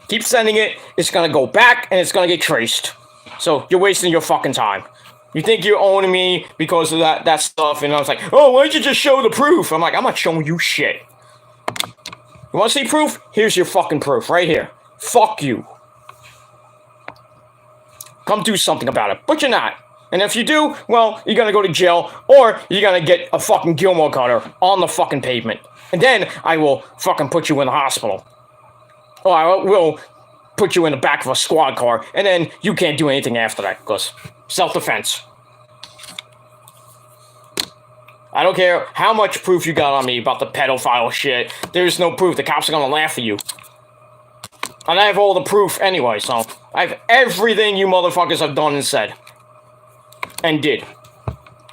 Keep sending it. It's going to go back, and it's going to get traced. So you're wasting your fucking time. You think you're owning me because of that stuff, and I was like, oh, why don't you just show the proof? I'm like, I'm not showing you shit. You want to see proof? Here's your fucking proof right here. Fuck you. Come do something about it. But you're not. And if you do, well, you're going to go to jail, or you're going to get a fucking Gilmore cutter on the fucking pavement. And then I will fucking put you in the hospital. Or I will put you in the back of a squad car, and then you can't do anything after that, because self-defense. I don't care how much proof you got on me about the pedophile shit. There's no proof. The cops are going to laugh at you. And I have all the proof anyway, so I have everything you motherfuckers have done and said. And did.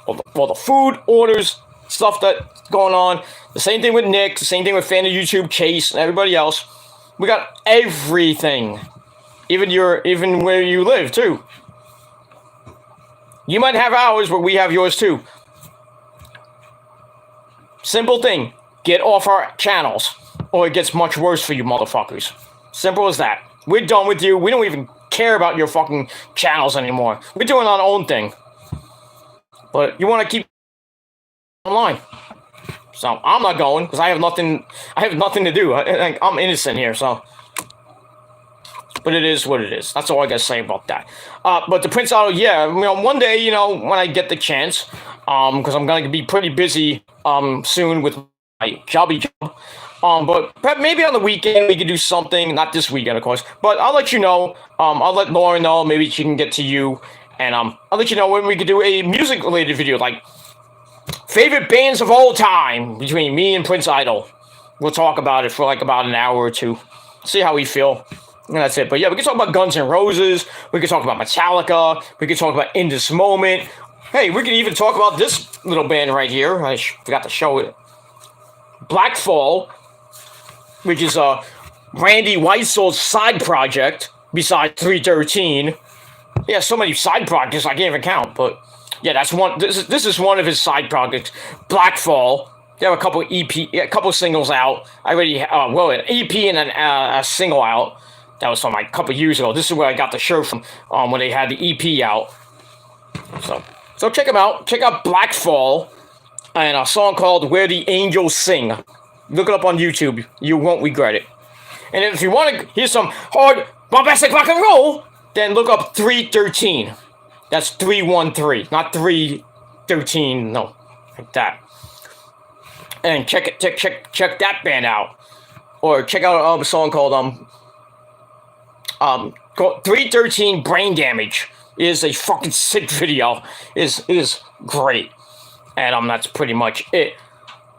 All the food, orders, stuff that's going on. The same thing with Nick, the same thing with fan of YouTube, Chase, and everybody else. We got everything. Even where you live, too. You might have ours, but we have yours, too. Simple thing. Get off our channels, or it gets much worse for you motherfuckers. Simple as that. We're done with you. We don't even care about your fucking channels anymore. We're doing our own thing. But you want to keep online. So I'm not going, because I have nothing to do. I'm innocent here, so. But it is what it is. That's all I gotta say about that. But the Prince Idol, yeah, one day, when I get the chance, because I'm gonna be pretty busy soon with my jobby job. But maybe on the weekend we could do something. Not this weekend, of course. But I'll let you know. I'll let Lauren know. Maybe she can get to you. And I'll let you know when we could do a music-related video, like favorite bands of all time between me and Prince Idol. We'll talk about it for like about an hour or two. See how we feel. And that's it. But yeah, we can talk about Guns N' Roses. We can talk about Metallica. We can talk about In This Moment. Hey, we can even talk about this little band right here. I forgot to show it. Blackfall, which is Randy Weissel's side project, besides 313. Yeah, so many side projects I can't even count. But yeah, that's one. This is one of his side projects. Blackfall. They have a couple a couple singles out. I already an EP and a single out. That was from like a couple years ago. This is where I got the shirt from when they had the EP out. So check them out. Check out Blackfall and a song called Where the Angels Sing. Look it up on YouTube. You won't regret it. And if you want to hear some hard bombastic rock and roll, then look up 313. That's 313, not 313. No, like that. And check that band out, or check out a song called 313 Brain Damage. It is a fucking sick video. It is great, and that's pretty much it.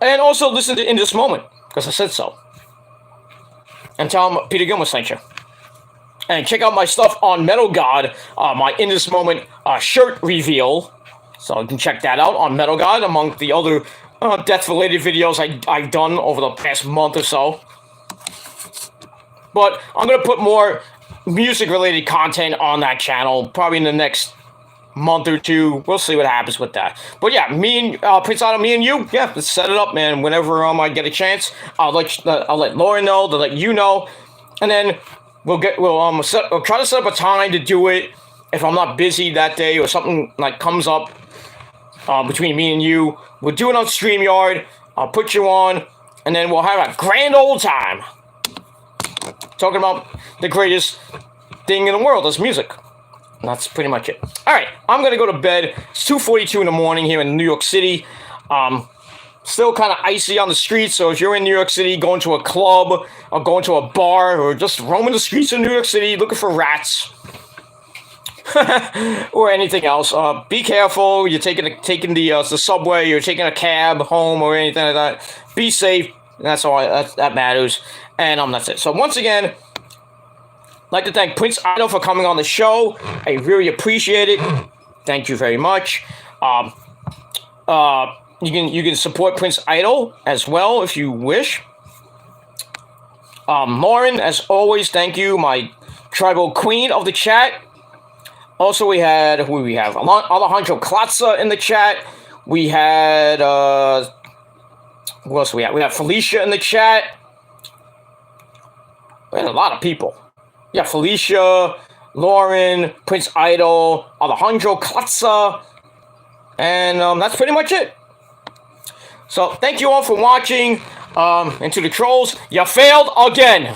And also listen to In This Moment because I said so. And tell them Peter Gilmore sent you. And check out my stuff on Metal God, my In This Moment shirt reveal. So you can check that out on Metal God among the other death-related videos I've done over the past month or so. But I'm going to put more music-related content on that channel, probably in the next month or two. We'll see what happens with that. But yeah, me and Prince Idol, me and you, yeah, let's set it up, man. Whenever I get a chance, I'll let Lauren know, to let you know, and then we'll try to set up a time to do it if I'm not busy that day or something like comes up between me and you. We'll do it on StreamYard. I'll put you on, and then we'll have a grand old time talking about the greatest thing in the world is music. And that's pretty much it. All right, I'm going to go to bed. It's 2:42 in the morning here in New York City. Still kind of icy on the streets, so if you're in New York City going to a club or going to a bar or just roaming the streets of New York City looking for rats or anything else, be careful. You're taking the subway, you're taking a cab home or anything like that. Be safe. That's all. That matters. And that's it. So once again, I'd like to thank Prince Idol for coming on the show. I really appreciate it. Thank you very much. You can support Prince Idol as well if you wish. Lauren, as always, thank you, my tribal queen of the chat. Also, we have Alejandro Klatza in the chat. We had who else we have? We have Felicia in the chat. We had a lot of people. Yeah, Felicia, Lauren, Prince Idol, Alejandro Klatza, and that's pretty much it. So thank you all for watching. And to the trolls, you failed again.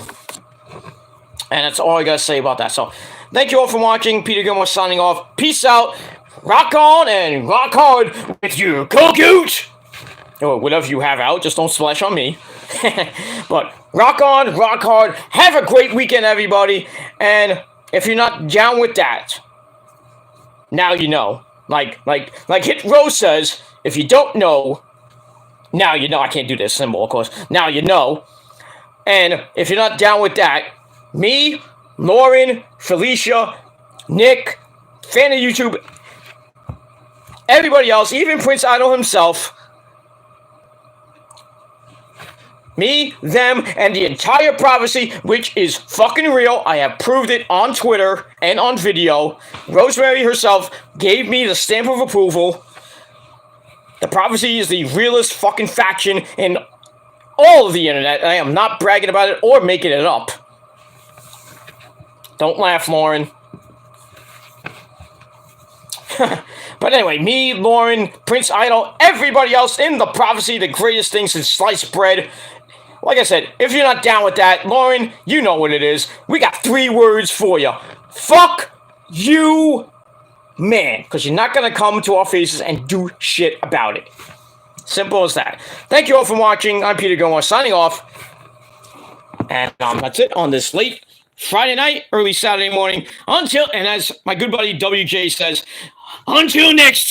And that's all I gotta say about that. So thank you all for watching. Peter Gilmore signing off. Peace out. Rock on and rock hard with your cocoot. Or whatever you have out. Just don't splash on me. But rock on, rock hard. Have a great weekend, everybody. And if you're not down with that, now you know. Like Hit Rose says, if you don't know, now you know. I can't do this symbol, of course. Now you know. And if you're not down with that, me, Lauren, Felicia, Nick, fan of YouTube, everybody else, even Prince Idol himself, me, them, and the entire prophecy, which is fucking real. I have proved it on Twitter and on video. Rosemary herself gave me the stamp of approval. The prophecy is the realest fucking faction in all of the internet. I am not bragging about it or making it up. Don't laugh, Lauren. But anyway, me, Lauren, Prince Idol, everybody else in the prophecy, the greatest thing since sliced bread. Like I said, if you're not down with that, Lauren, you know what it is. We got 3 words for you. Fuck you, man. Because you're not going to come to our faces and do shit about it. Simple as that. Thank you all for watching. I'm Peter Gilmore signing off. And that's it on this late Friday night, early Saturday morning. And as my good buddy WJ says, until next